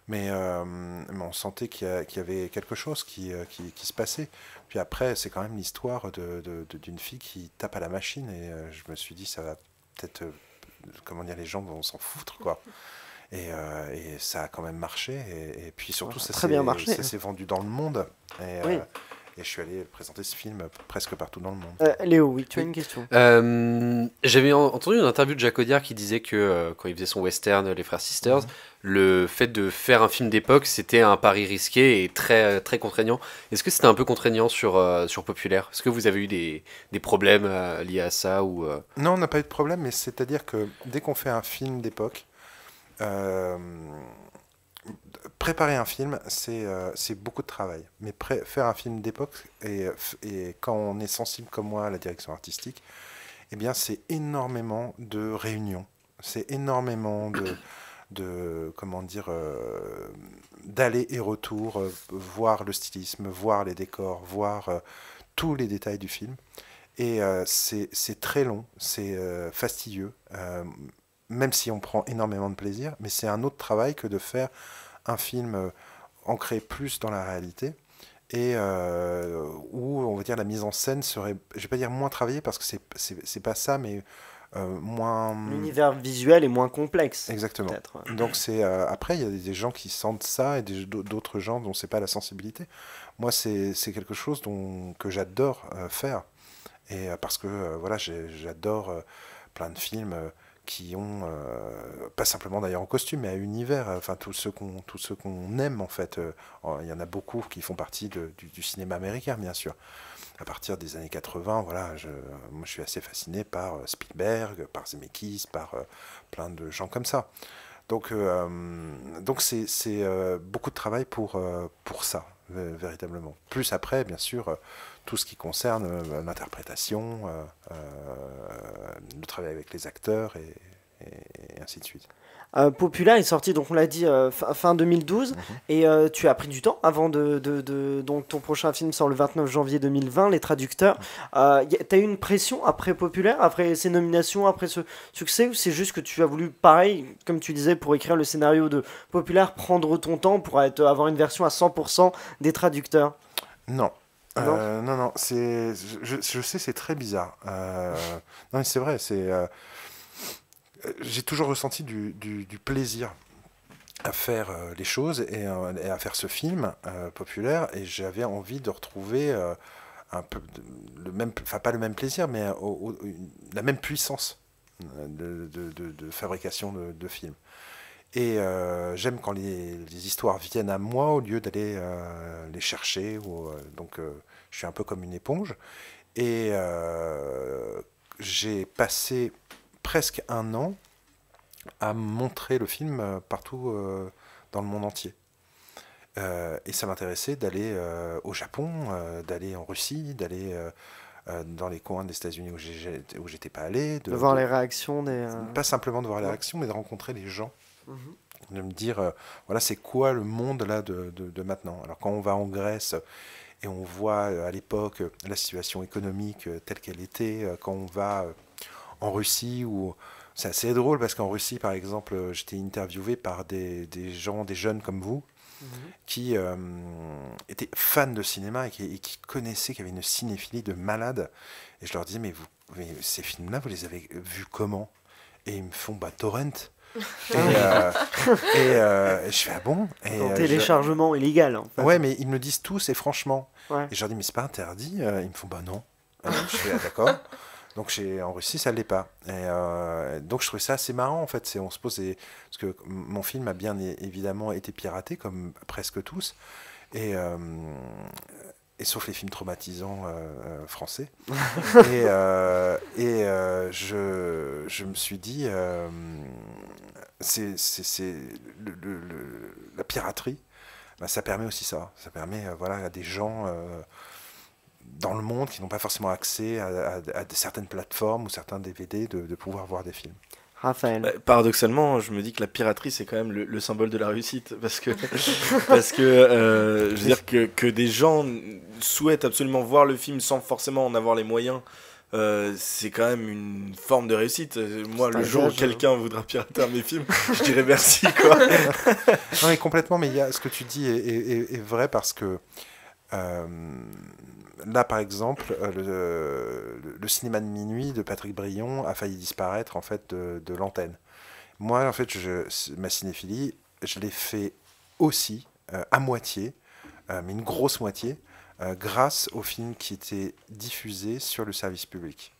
Mais on sentait qu'il y avait quelque chose qui se passait. Puis après, c'est quand même l'histoire d'une fille qui tape à la machine. Et je me suis dit, ça va peut-être... comment dire, les gens vont s'en foutre, quoi. Et ça a quand même marché. Et puis surtout, ça s'est vendu dans le monde. Et je suis allé présenter ce film presque partout dans le monde. Léo, oui, tu as une question. J'avais entendu une interview de Jacques Audiard qui disait que quand il faisait son western Les Frères Sisters, le fait de faire un film d'époque, c'était un pari risqué et très, très contraignant. Est-ce que c'était un peu contraignant sur Populaire ? Est-ce que vous avez eu des problèmes liés à ça ou Non, on n'a pas eu de problème, mais c'est-à-dire que dès qu'on fait un film d'époque, préparer un film, c'est beaucoup de travail. Mais faire un film d'époque, et quand on est sensible comme moi à la direction artistique, eh bien, c'est énormément de réunions. C'est énormément comment dire, d'aller et retour, voir le stylisme, voir les décors, voir tous les détails du film. Et c'est très long, c'est fastidieux, même si on prend énormément de plaisir, mais c'est un autre travail que de faire un film ancré plus dans la réalité et où, on va dire, la mise en scène serait, je vais pas dire moins travaillée parce que c'est pas ça, mais moins... L'univers visuel est moins complexe. Exactement. Donc après, il y a des gens qui sentent ça et d'autres gens dont c'est pas la sensibilité. Moi, c'est quelque chose que j'adore faire. Et parce que voilà, j'adore plein de films qui ont, pas simplement d'ailleurs en costume, mais à univers, enfin tous ceux qu'on aime en fait. Il y en a beaucoup qui font partie du cinéma américain, bien sûr. À partir des années 80, voilà, moi je suis assez fasciné par Spielberg, par Zemeckis, par plein de gens comme ça. Donc c'est beaucoup de travail pour ça, véritablement. Plus après, bien sûr, tout ce qui concerne l'interprétation, le travail avec les acteurs et ainsi de suite. Populaire est sorti, donc on l'a dit, fin 2012, et tu as pris du temps avant donc ton prochain film sort le 29 janvier 2020, Les Traducteurs. T'as eu une pression après Populaire, après ces nominations, après ce succès, ou c'est juste que tu as voulu, pareil, comme tu disais, pour écrire le scénario de Populaire, prendre ton temps pour avoir une version à 100% des Traducteurs? Non. Non, je sais, c'est très bizarre. Non, mais c'est vrai, j'ai toujours ressenti du plaisir à faire les choses et à faire ce film Populaire, et j'avais envie de retrouver un peu le même, enfin pas le même plaisir, mais la même puissance de fabrication de films. Et j'aime quand les histoires viennent à moi au lieu d'aller les chercher. Donc je suis un peu comme une éponge. Et j'ai passé presque 1 an à montrer le film partout dans le monde entier. Et ça m'intéressait d'aller au Japon, d'aller en Russie, d'aller dans les coins des États-Unis où j'étais pas allé. De voir les réactions des... Pas simplement de voir les réactions, mais de rencontrer les gens. De me dire, voilà, c'est quoi le monde là de maintenant. Alors quand on va en Grèce et on voit à l'époque la situation économique telle qu'elle était, quand on va en Russie, c'est assez drôle parce qu'en Russie, par exemple, j'étais interviewé par des gens, des jeunes comme vous, qui étaient fans de cinéma et qui connaissaient, qui avaient une cinéphilie de malade. Et je leur disais, mais ces films-là, vous les avez vus comment? Et ils me font, torrent. Et je fais, ah bon? En téléchargement illégal. En fait. Ouais, mais ils me le disent tous et franchement. Ouais. Et je leur dis, mais c'est pas interdit? Ils me font, non. Je fais, ah, d'accord. Donc en Russie, ça ne l'est pas. Et donc je trouvais ça assez marrant en fait. On se pose parce que mon film a bien évidemment été piraté comme presque tous, et sauf les films traumatisants français. Je me suis dit, la piraterie, bah, ça permet aussi ça. Ça permet voilà, à des gens dans le monde qui n'ont pas forcément accès à certaines plateformes ou certains DVD de pouvoir voir des films. Raphaël. Bah, paradoxalement, je me dis que la piraterie, c'est quand même le symbole de la réussite. Parce que, je veux dire que des gens souhaitent absolument voir le film sans forcément en avoir les moyens, c'est quand même une forme de réussite. Moi, le jour où quelqu'un voudra pirater un de mes films, je dirais merci, quoi. Non, mais complètement, mais ce que tu dis est vrai parce que là, par exemple, le cinéma de minuit de Patrick Brion a failli disparaître en fait de l'antenne. Moi, en fait, ma cinéphilie, je l'ai fait aussi à moitié, mais une grosse moitié, grâce aux films qui étaient diffusés sur le service public.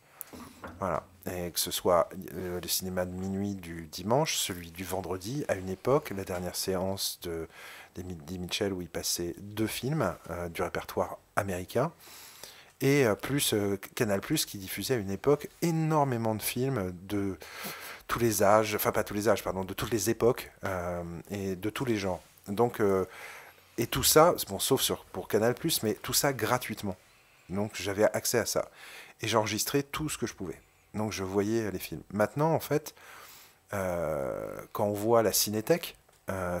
Voilà. Et que ce soit le cinéma de minuit du dimanche, celui du vendredi, à une époque, la dernière séance d'Eddie Mitchell où il passait 2 films du répertoire américain, et plus Canal+, qui diffusait à une époque énormément de films de tous les âges, enfin pas tous les âges, pardon, de toutes les époques et de tous les genres. Donc, et tout ça, bon, sauf pour Canal+, mais tout ça gratuitement. Donc j'avais accès à ça. Et j'enregistrais tout ce que je pouvais. Donc je voyais les films. Maintenant, en fait, quand on voit la Cinétech,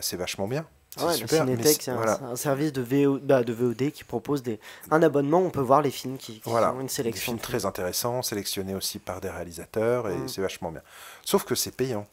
c'est vachement bien. C'est super. La Cinétech, c'est un service de VOD qui propose un abonnement. On peut voir les films qui ont une sélection. Des films très intéressants, sélectionnés aussi par des réalisateurs, et c'est vachement bien. Sauf que c'est payant.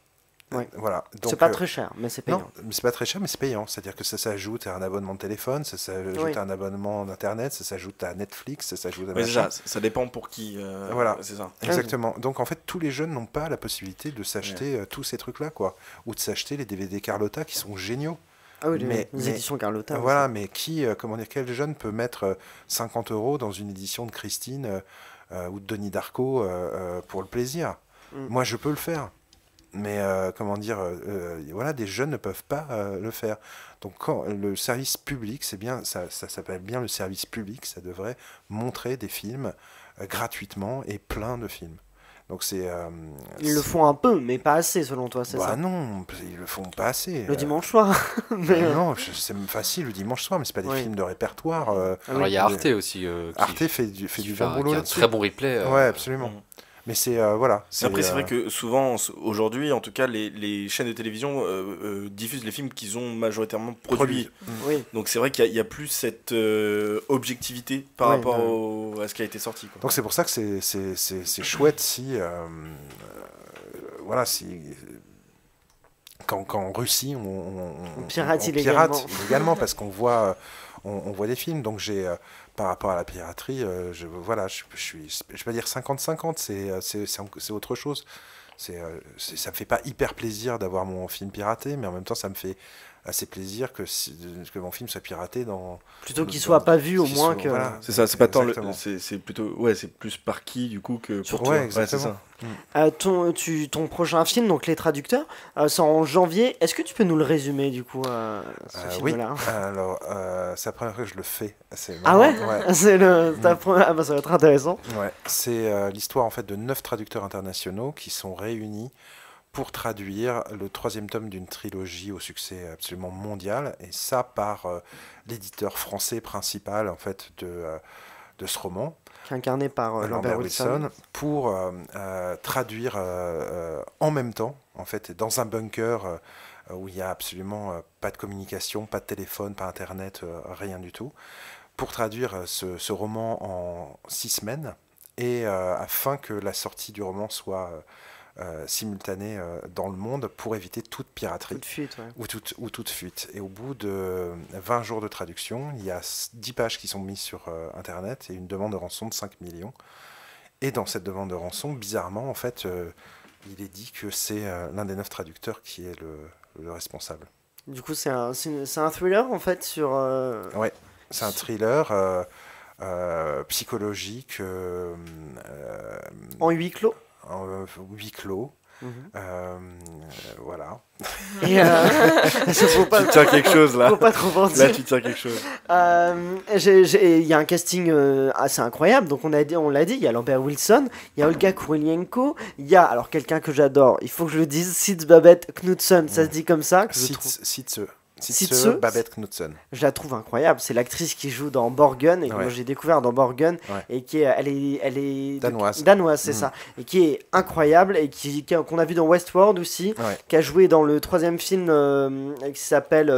Ouais. Voilà. C'est pas très cher, mais c'est payant. Non, mais c'est pas très cher, mais c'est payant. C'est-à-dire que ça s'ajoute à un abonnement de téléphone, ça s'ajoute à un abonnement d'internet, ça s'ajoute à Netflix, ça s'ajoute à machin. Ça dépend pour qui. Voilà, c'est ça. Exactement. Donc en fait, tous les jeunes n'ont pas la possibilité de s'acheter tous ces trucs-là, quoi, ou de s'acheter les DVD Carlotta qui sont géniaux. Ah oui, les éditions Carlotta. Voilà, mais quel jeune peut mettre 50 € dans une édition de Christine ou de Denis Darko pour le plaisir? Moi, je peux le faire. Mais voilà, des jeunes ne peuvent pas le faire. Donc quand le service public, c'est bien, ça s'appelle bien le service public, ça devrait montrer des films gratuitement, et plein de films. Donc ils le font un peu, mais pas assez selon toi, c'est ça? Non, ils le font pas assez. Le dimanche soir. Non, c'est facile le dimanche soir, mais c'est pas des films de répertoire. Alors il y a Arte aussi. Arte fait du bon boulot là-dessus. Très bon replay. Ouais, absolument. Mais c'est voilà. Après, c'est vrai que souvent, aujourd'hui, en tout cas, les chaînes de télévision diffusent les films qu'ils ont majoritairement produits. Oui. Donc c'est vrai qu'il y a plus cette objectivité par rapport à ce qui a été sorti, quoi. Donc c'est pour ça que c'est chouette si voilà, si quand en Russie on pirate illégalement parce qu'on voit on voit des films. Donc j'ai par rapport à la piraterie, je vais pas dire 50-50, c'est autre chose. Ça me fait pas hyper plaisir d'avoir mon film piraté, mais en même temps ça me fait assez plaisir que mon film soit piraté plutôt qu'il soit pas vu, au moins que voilà, c'est ça, c'est pas tant c'est plutôt c'est plus par qui du coup que pour toi. Exactement. Ton prochain film, donc Les Traducteurs, c'est en janvier. Est-ce que tu peux nous le résumer du coup, ce film-là? Oui. Alors c'est la première fois que je le fais. Ah ouais, c'est ça va être intéressant. Ouais. C'est l'histoire en fait de 9 traducteurs internationaux qui sont réunis pour traduire le 3e tome d'une trilogie au succès absolument mondial, et ça par l'éditeur français principal en fait de ce roman, incarné par Lambert Wilson, pour traduire en même temps en fait dans un bunker où il n'y a absolument pas de communication, pas de téléphone, pas internet, rien du tout, pour traduire ce roman en 6 semaines, et afin que la sortie du roman soit simultanée dans le monde, pour éviter toute piraterie, toute fuite, ou toute fuite. Et au bout de 20 jours de traduction, il y a 10 pages qui sont mises sur internet et une demande de rançon de 5 millions. Et dans cette demande de rançon, bizarrement, en fait, il est dit que c'est l'un des 9 traducteurs qui est le responsable. Du coup, c'est un thriller en fait sur. Ouais, c'est un thriller psychologique, En huis clos. en huis clos. Voilà. Et faut pas, Tu tiens quelque chose là. faut pas trop mentir. Là, tu tiens quelque chose. Il y a un casting assez incroyable. Donc on l'a dit, il y a Lambert Wilson, il y a Olga Kurylenko, il y a alors quelqu'un que j'adore. Il faut que je le dise, Sitz Babette Knudsen. Ça se dit comme ça. Que je trouve- Sitze Babette Knudsen. Je la trouve incroyable. C'est l'actrice qui joue dans Borgen et que Ouais. moi j'ai découvert dans Borgen Ouais. et qui est, elle est Danoise. danoise, c'est Mhm. ça, et qui est incroyable et qu'on a vu dans Westworld aussi, Ouais. qui a joué dans le troisième film qui s'appelle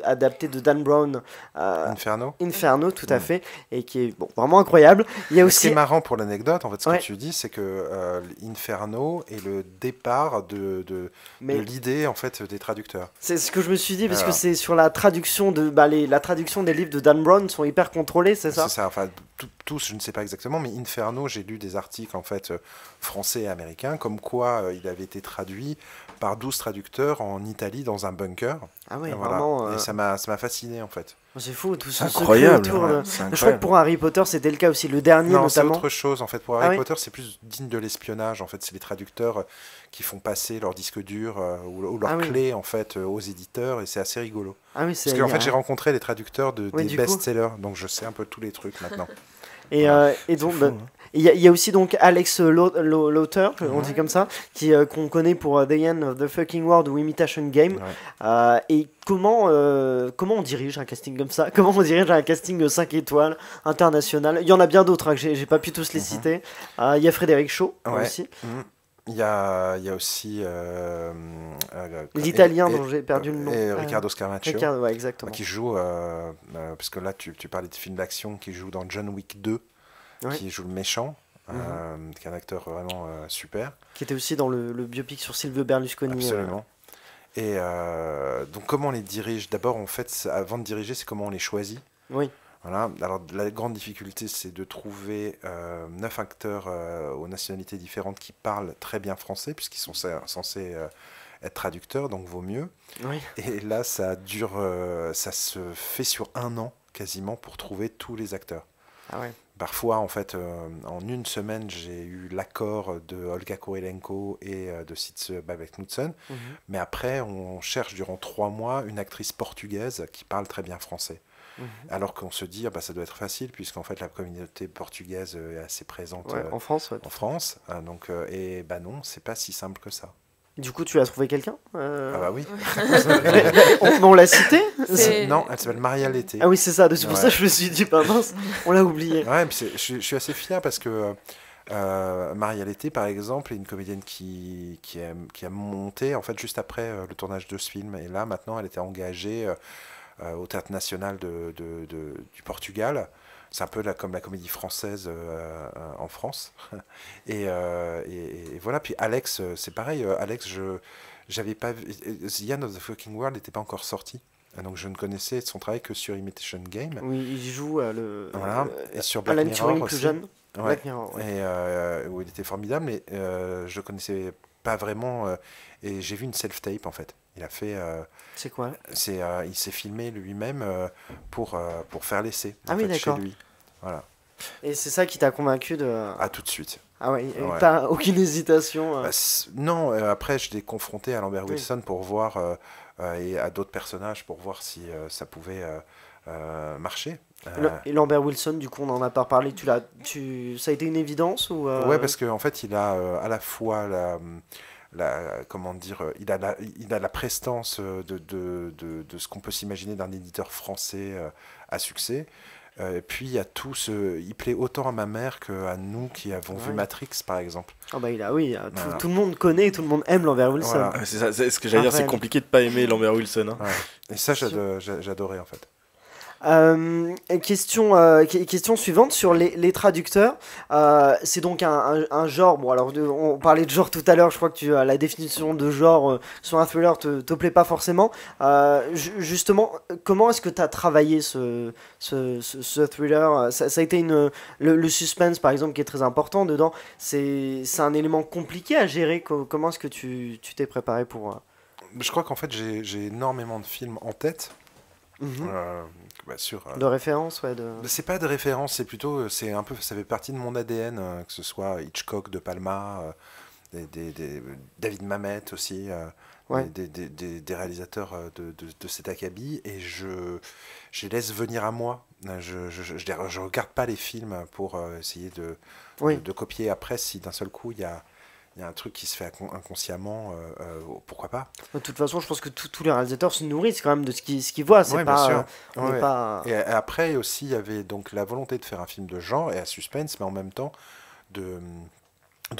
adapté de Dan Brown, Inferno. Inferno, tout à fait, et qui est vraiment incroyable. Il y a Ce qui aussi est marrant pour l'anecdote, en fait, ce Ouais. que tu dis, c'est que Inferno est le départ de Mais- l'idée en fait des traducteurs. c'est ce que je me suis dit parce Alors. que c'est sur la traduction la traduction des livres de Dan Brown sont hyper contrôlés, c'est ça? C'est ça, enfin, tous, je ne sais pas exactement, mais Inferno, j'ai lu des articles en fait français et américains, comme quoi il avait été traduit par 12 traducteurs en Italie dans un bunker. Ah ouais, Voilà. vraiment. Et ça m'a fasciné en fait. C'est fou, tout ce Incroyable, secret autour ouais, de... c'est Je crois que incroyable. pour Harry Potter, c'était le cas aussi. Le dernier, Non, c'est notamment. autre chose en fait. Pour Ah Harry oui Potter, c'est plus digne de l'espionnage en fait. C'est les traducteurs qui font passer leur disque dur ou leurs Ah oui. clés en fait aux éditeurs et c'est assez rigolo. Ah oui, c'est. Parce qu'en fait, j'ai rencontré les traducteurs Oui, des du coup. best-sellers, donc je sais un peu tous les trucs maintenant. Et, et donc, fou, bah, hein. il y a aussi donc Alex Lauter, on dit comme ça, qu'on connaît pour The End of the Fucking World ou Imitation Game. Ouais. Et comment on dirige un casting comme ça? Comment on dirige un casting 5 étoiles international? Il y en a bien d'autres, hein, que j'ai pas pu tous les citer. Il y a Frédéric Shaw Ouais. aussi. Mhm. Il y a aussi L'Italien et- dont j'ai perdu le nom. et Riccardo Scarmaccio. Riccardo, ouais, exactement. Qui joue, parce que là tu parlais de films d'action, qui joue dans John Wick 2, Ouais. qui joue le méchant, qui est un acteur vraiment super. Qui était aussi dans le biopic sur Silvio Berlusconi. Absolument. Et donc comment on les dirige? D'abord, en fait, avant de diriger, c'est comment on les choisit. Oui. Voilà. Alors la grande difficulté, c'est de trouver 9 acteurs aux nationalités différentes qui parlent très bien français, puisqu'ils sont censés être traducteurs, donc vaut mieux. Oui. Et là, ça dure, ça se fait sur 1 an quasiment pour trouver tous les acteurs. Ah ouais. Parfois, en fait, en une semaine, j'ai eu l'accord de Olga Kurylenko et de Sitze Babette Knudsen. Mhm. Mais après, on cherche durant 3 mois une actrice portugaise qui parle très bien français. Alors qu'on se dit, ah bah, ça doit être facile, puisqu'en fait, la communauté portugaise est assez présente Ouais, en France, ouais. en France. Donc, et bah non, c'est pas si simple que ça. Du coup, tu as trouvé quelqu'un Ah bah oui. on l'a cité Non, elle s'appelle Maria Letté. Ah oui, c'est ça. C'est pour Ouais. ça que je me suis dit, pas mince, on l'a oublié. Ouais, puis je suis assez fier parce que Maria Letté, par exemple, est une comédienne qui a monté en fait juste après le tournage de ce film. Et là, maintenant, elle était engagée au Théâtre National du Portugal. C'est un peu comme la comédie française en France. et voilà. Puis Alex, c'est pareil. Alex, j'avais pas vu. The End of the Fucking World n'était pas encore sorti. Donc je ne connaissais son travail que sur Imitation Game. Oui, il joue Voilà. Et sur Black Alan Mirror Turing aussi. plus jeune. Ouais. Black Mirror, ouais. Et où il était formidable, mais je connaissais pas vraiment. Et j'ai vu une self-tape en fait. Il a fait. C'est quoi? Il s'est filmé lui-même pour faire l'essai. Ah en oui, fait, d'accord. Chez lui. Voilà. Et c'est ça qui t'a convaincu de. À tout de suite. Ah ouais, Ouais. pas aucune hésitation. Bah, non, après je l'ai confronté à Lambert Oui. Wilson pour voir et à d'autres personnages pour voir si ça pouvait marcher. Et Lambert Wilson, du coup, on en a pas parlé. Ça a été une évidence ou Ouais, parce qu'en fait, il a à la fois comment dire, il a la prestance de ce qu'on peut s'imaginer d'un éditeur français à succès. Puis il y a il plaît autant à ma mère qu'à nous qui avons vu Ouais. Matrix, par exemple. Ah bah Voilà. tout le monde connaît, tout le monde aime Lambert Wilson. Voilà. Ouais, c'est ça, c'est ce que j'allais dire, c'est Arrête. compliqué de pas aimer Lambert Wilson. Hein. Ouais. Et ça, j'adorais en fait. Question suivante sur les traducteurs. C'est donc un genre. Bon, alors on parlait de genre tout à l'heure. Je crois que la définition de genre sur un thriller te plaît pas forcément. Justement, comment est-ce que tu as travaillé ce thriller? Ça a été le suspense par exemple qui est très important dedans. C'est un élément compliqué à gérer. Comment est-ce que tu t'es préparé pour Je crois qu'en fait, j'ai énormément de films en tête. Sur, de référence, ouais. C'est pas de référence, c'est plutôt, ça fait partie de mon ADN, que ce soit Hitchcock, De Palma, David Mamet aussi, des réalisateurs de cet acabit, et je les laisse venir à moi. Je regarde pas les films pour essayer de copier après. Si d'un seul coup il y a un truc qui se fait inconsciemment, pourquoi pas. De toute façon, je pense que tous les réalisateurs se nourrissent quand même de ce qu'ils voient. C'est bien sûr. On n'est pas... Et après aussi, il y avait donc la volonté de faire un film de genre et à suspense, mais en même temps de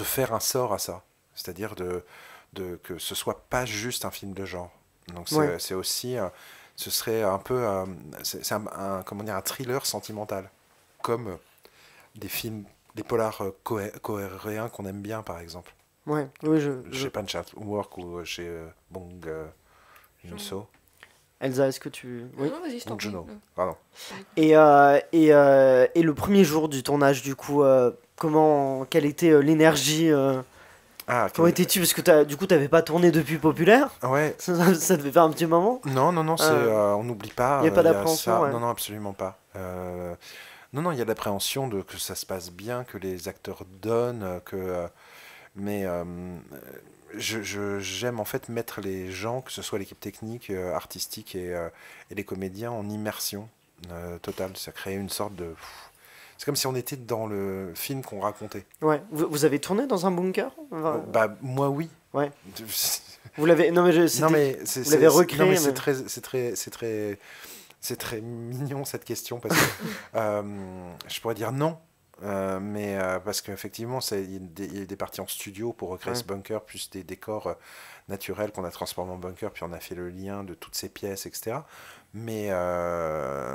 faire un sort à ça. C'est-à-dire que ce soit pas juste un film de genre. Donc c'est aussi... ce serait un peu... c'est un thriller sentimental. Comme des films, des polars coréens qu'on aime bien, par exemple. Oui, Chez Punch-Out!Work ou chez Bong Joon-ho. Elsa, est-ce que tu... Oui. Non, vas-y, je t'en prie. Pardon. Et le premier jour du tournage, du coup, quelle était l'énergie comment étais-tu? Parce que du coup, t'avais pas tourné depuis Populaire. Ouais. Ça devait faire un petit moment. Non, on n'oublie pas. Il n'y a pas d'appréhension. Non, absolument pas. Non, il y a l'appréhension que ça se passe bien, que les acteurs donnent, mais j'aime en fait mettre les gens, que ce soit l'équipe technique, artistique et les comédiens, en immersion totale. Ça crée une sorte de... C'est comme si on était dans le film qu'on racontait. Ouais. Vous avez tourné dans un bunker? Moi, oui. Ouais. Vous l'avez... Non, mais vous l'avez recréé. Non, mais c'est très mignon cette question parce que je pourrais dire non. Mais parce qu'effectivement il y a des parties en studio pour recréer ce bunker, plus des décors naturels qu'on a transformés en bunker, puis on a fait le lien de toutes ces pièces, etc. Mais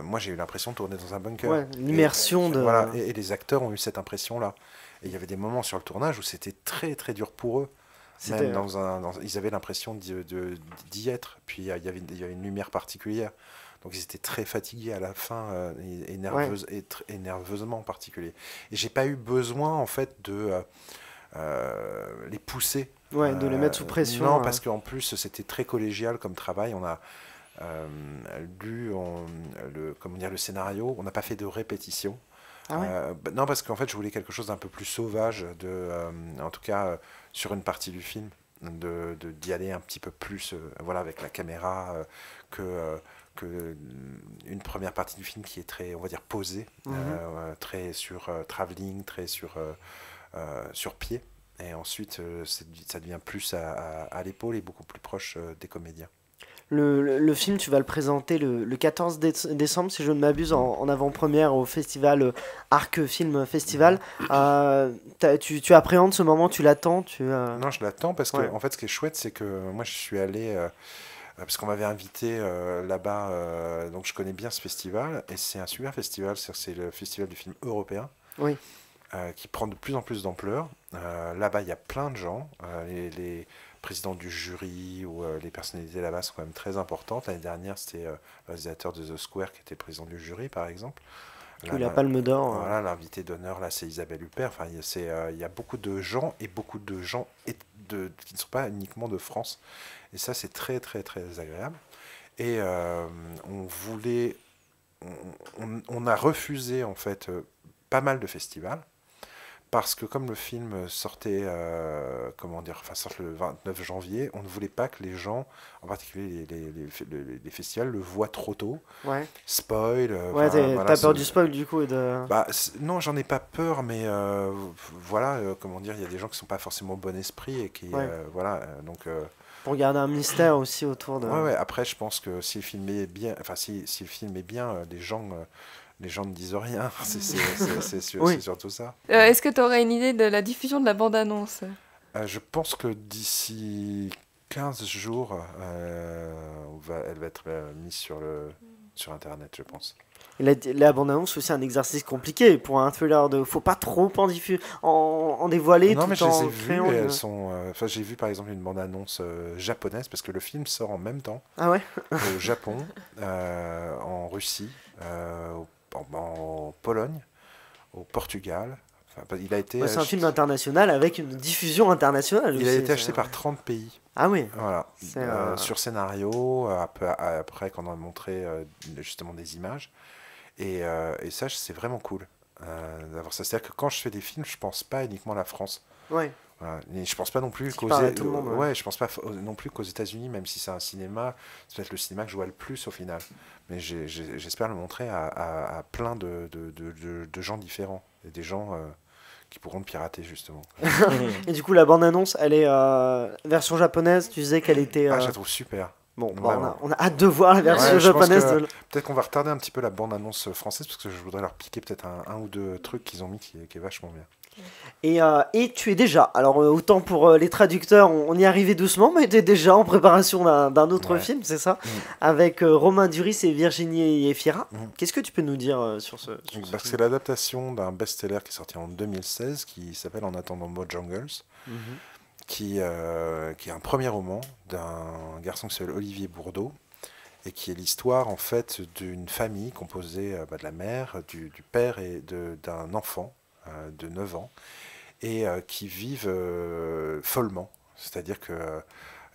moi j'ai eu l'impression de tourner dans un bunker, l'immersion et les acteurs ont eu cette impression là, et il y avait des moments sur le tournage où c'était très très dur pour eux. Même ils avaient l'impression d'y être, puis il y avait une lumière particulière. Donc ils étaient très fatigués à la fin et nerveusement particulier. Et j'ai pas eu besoin en fait de les pousser. De les mettre sous pression. Non, parce qu'en plus c'était très collégial comme travail. On a lu le scénario. On n'a pas fait de répétition. Non, parce qu'en fait je voulais quelque chose d'un peu plus sauvage, en tout cas sur une partie du film, d'y aller un petit peu plus avec la caméra que une première partie du film qui est très, on va dire, posée, très sur travelling, très sur pied, et ensuite ça devient plus à l'épaule et beaucoup plus proche des comédiens. Le film, tu vas le présenter le 14 décembre, si je ne m'abuse, en avant-première au festival Arc Film Festival. Tu appréhendes ce moment, tu l'attends Non, je l'attends parce que en fait, ce qui est chouette, c'est que moi, je suis allé... parce qu'on m'avait invité là-bas, donc je connais bien ce festival, et c'est un super festival, c'est le festival du film européen, qui prend de plus en plus d'ampleur. Là-bas, il y a plein de gens, les présidents du jury ou les personnalités là-bas sont quand même très importantes. L'année dernière, c'était le réalisateur de The Square qui était président du jury, par exemple. Là, la Palme d'Or. Voilà, l'invité d'honneur, là, c'est Isabelle Huppert. Enfin, il y a beaucoup de gens, et beaucoup de gens qui ne sont pas uniquement de France. Et ça, c'est très, très, très agréable. Et on a refusé, en fait, pas mal de festivals, parce que comme le film sortait, sort le 29 janvier, on ne voulait pas que les gens, en particulier les festivals, le voient trop tôt. Spoil. T'as peur du spoil, du coup non, j'en ai pas peur, mais il y a des gens qui sont pas forcément au bon esprit et qui, donc... Pour garder un mystère aussi autour de... Après, je pense que si le film est bien, si le film est bien, les gens ne disent rien. C'est surtout ça. Est-ce que tu aurais une idée de la diffusion de la bande-annonce? Je pense que d'ici 15 jours, elle va être mise sur Internet, je pense. La bande-annonce, c'est aussi un exercice compliqué pour un thriller. Faut pas trop en dévoiler. Non, tout mais je en les ai vues. créant Elles sont. J'ai vu par exemple une bande-annonce japonaise, parce que le film sort en même temps. Au Japon, en Russie, en Pologne, au Portugal, Enfin, il a été. C'est un film international avec une diffusion internationale. Il aussi, a été acheté par 30 pays. Ah oui. Voilà. Sur scénario, après quand on a montré justement des images. Et ça, c'est vraiment cool d'avoir ça. C'est-à-dire que quand je fais des films, je pense pas uniquement à la France. Ouais. Voilà. Et je pense pas non plus qu'aux je pense pas non plus qu'aux États-Unis, même si c'est un cinéma, c'est peut-être le cinéma que je vois le plus au final. Mais j'espère le montrer à plein de gens différents et des gens qui pourront le pirater justement. Et du coup, la bande-annonce, elle est version japonaise. Tu disais qu'elle était. Ah, je la trouve super. Bon, on a hâte de voir la version japonaise. Peut-être qu'on va retarder un petit peu la bande-annonce française parce que je voudrais leur piquer peut-être un ou deux trucs qu'ils ont mis qui est vachement bien. Et tu es déjà, alors autant pour les traducteurs, on y arrivait doucement, mais tu es déjà en préparation d'un autre film, c'est ça, avec Romain Duris et Virginie Efira. Qu'est-ce que tu peux nous dire sur ce film ? C'est l'adaptation d'un best-seller qui est sorti en 2016 qui s'appelle En attendant Bojangles, qui est un premier roman d'un garçon qui s'appelle Olivier Bourdeau et qui est l'histoire en fait d'une famille composée de la mère, du père et d'un enfant de 9 ans et qui vivent follement, c'est-à-dire que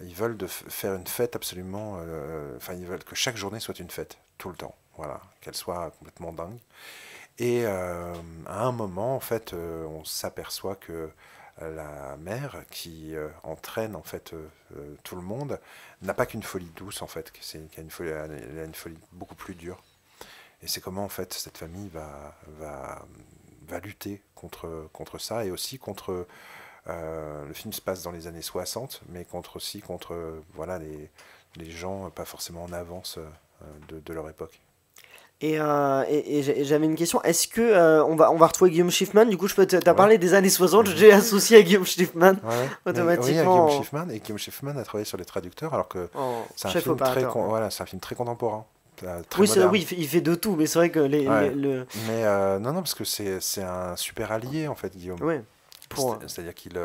ils veulent faire une fête absolument, ils veulent que chaque journée soit une fête tout le temps, voilà, qu'elle soit complètement dingue. Et à un moment en fait on s'aperçoit que la mère qui entraîne en fait tout le monde n'a pas qu'une folie douce en fait, elle a une folie beaucoup plus dure. Et c'est comment en fait cette famille va lutter contre ça et aussi contre le film se passe dans les années 60 mais contre voilà les gens pas forcément en avance de leur époque. Et j'avais une question, est-ce que on va retrouver Guillaume Schiffman, du coup t'as parlé des années 60, j'ai associé à Guillaume Schiffman automatiquement. Oui, Guillaume Schiffman a travaillé sur les traducteurs alors que c'est un film très contemporain. Oui, il fait de tout, mais c'est vrai que Mais non, parce que c'est un super allié en fait, Guillaume. Oui. C'est-à-dire qu'il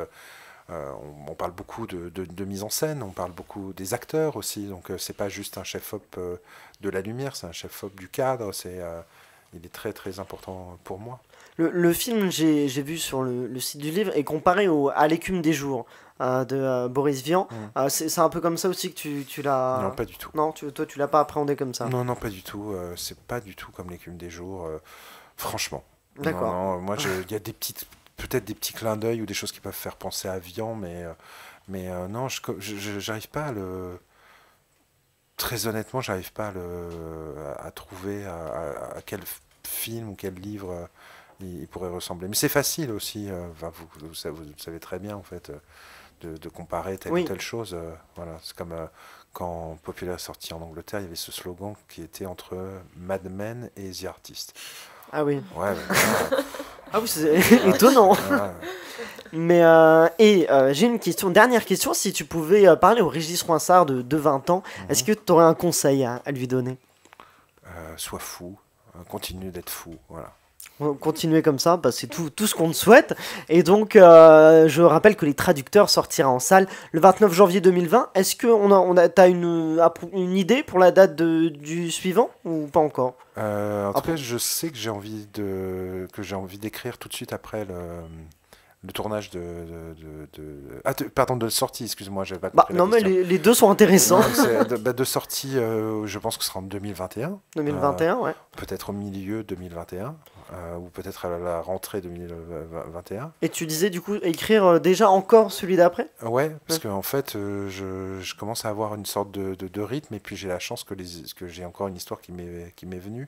on parle beaucoup de mise en scène, on parle beaucoup des acteurs aussi, donc c'est pas juste un chef-op de la lumière, c'est un chef-op du cadre, il est très très important pour moi. Le film, j'ai vu sur le site du livre, est comparé à L'écume des jours de Boris Vian. C'est un peu comme ça aussi que tu l'as... Non, pas du tout. Non, toi tu l'as pas appréhendé comme ça. Non, pas du tout. C'est pas du tout comme L'écume des jours, franchement. D'accord. Non, moi, il y a peut-être des petits clins d'œil ou des choses qui peuvent faire penser à Vian, mais non, j'arrive pas à le... Très honnêtement, j'arrive pas à trouver à quel film ou quel livre il pourrait ressembler. Mais c'est facile aussi, vous savez très bien en fait, de comparer telle ou telle chose. Voilà. C'est comme quand Populaire est sorti en Angleterre, il y avait ce slogan qui était entre Mad Men et The Artist. Ah oui. Ouais. Ah oui, c'est étonnant. Mais j'ai une dernière question, si tu pouvais parler au Régis Froissart de 20 ans, est-ce que tu aurais un conseil à lui donner ? Sois fou, continue d'être fou, voilà. Continuer comme ça, c'est tout ce qu'on te souhaite. Et donc, je rappelle que Les Traducteurs sortira en salle le 29 janvier 2020. Est-ce que t'as une idée pour la date du suivant ou pas encore ? En tout cas, je sais que j'ai envie d'écrire tout de suite après le tournage de sortie, excuse-moi, j'avais pas compris non, mais les deux sont intéressants. De sortie, je pense que ce sera en 2021. 2021, ouais. Peut-être au milieu 2021, ou peut-être à la rentrée 2021. Et tu disais du coup écrire déjà encore celui d'après ? Ouais, parce qu'en fait, je commence à avoir une sorte de rythme, et puis j'ai la chance que j'ai encore une histoire qui m'est venue.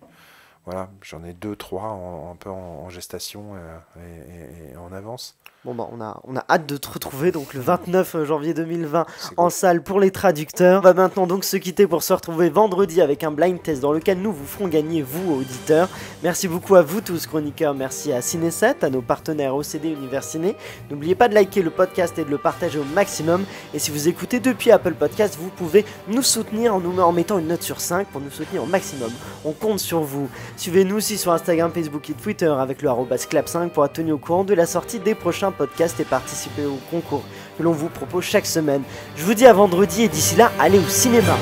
Voilà, j'en ai 2-3 un peu en gestation et en avance. Bon on a hâte de te retrouver donc le 29 janvier 2020 en salle pour Les Traducteurs. On va maintenant donc se quitter pour se retrouver vendredi avec un blind test dans lequel nous vous ferons gagner vous auditeurs. Merci beaucoup à vous tous chroniqueurs, merci à Ciné7, à nos partenaires OCD Univers Ciné. N'oubliez pas de liker le podcast et de le partager au maximum. Et si vous écoutez depuis Apple Podcast, vous pouvez nous soutenir en mettant une note sur 5 pour nous soutenir au maximum. On compte sur vous. Suivez-nous aussi sur Instagram, Facebook et Twitter avec le @clap5 pour être tenu au courant de la sortie des prochains podcasts et participer au concours que l'on vous propose chaque semaine. Je vous dis à vendredi et d'ici là, allez au cinéma.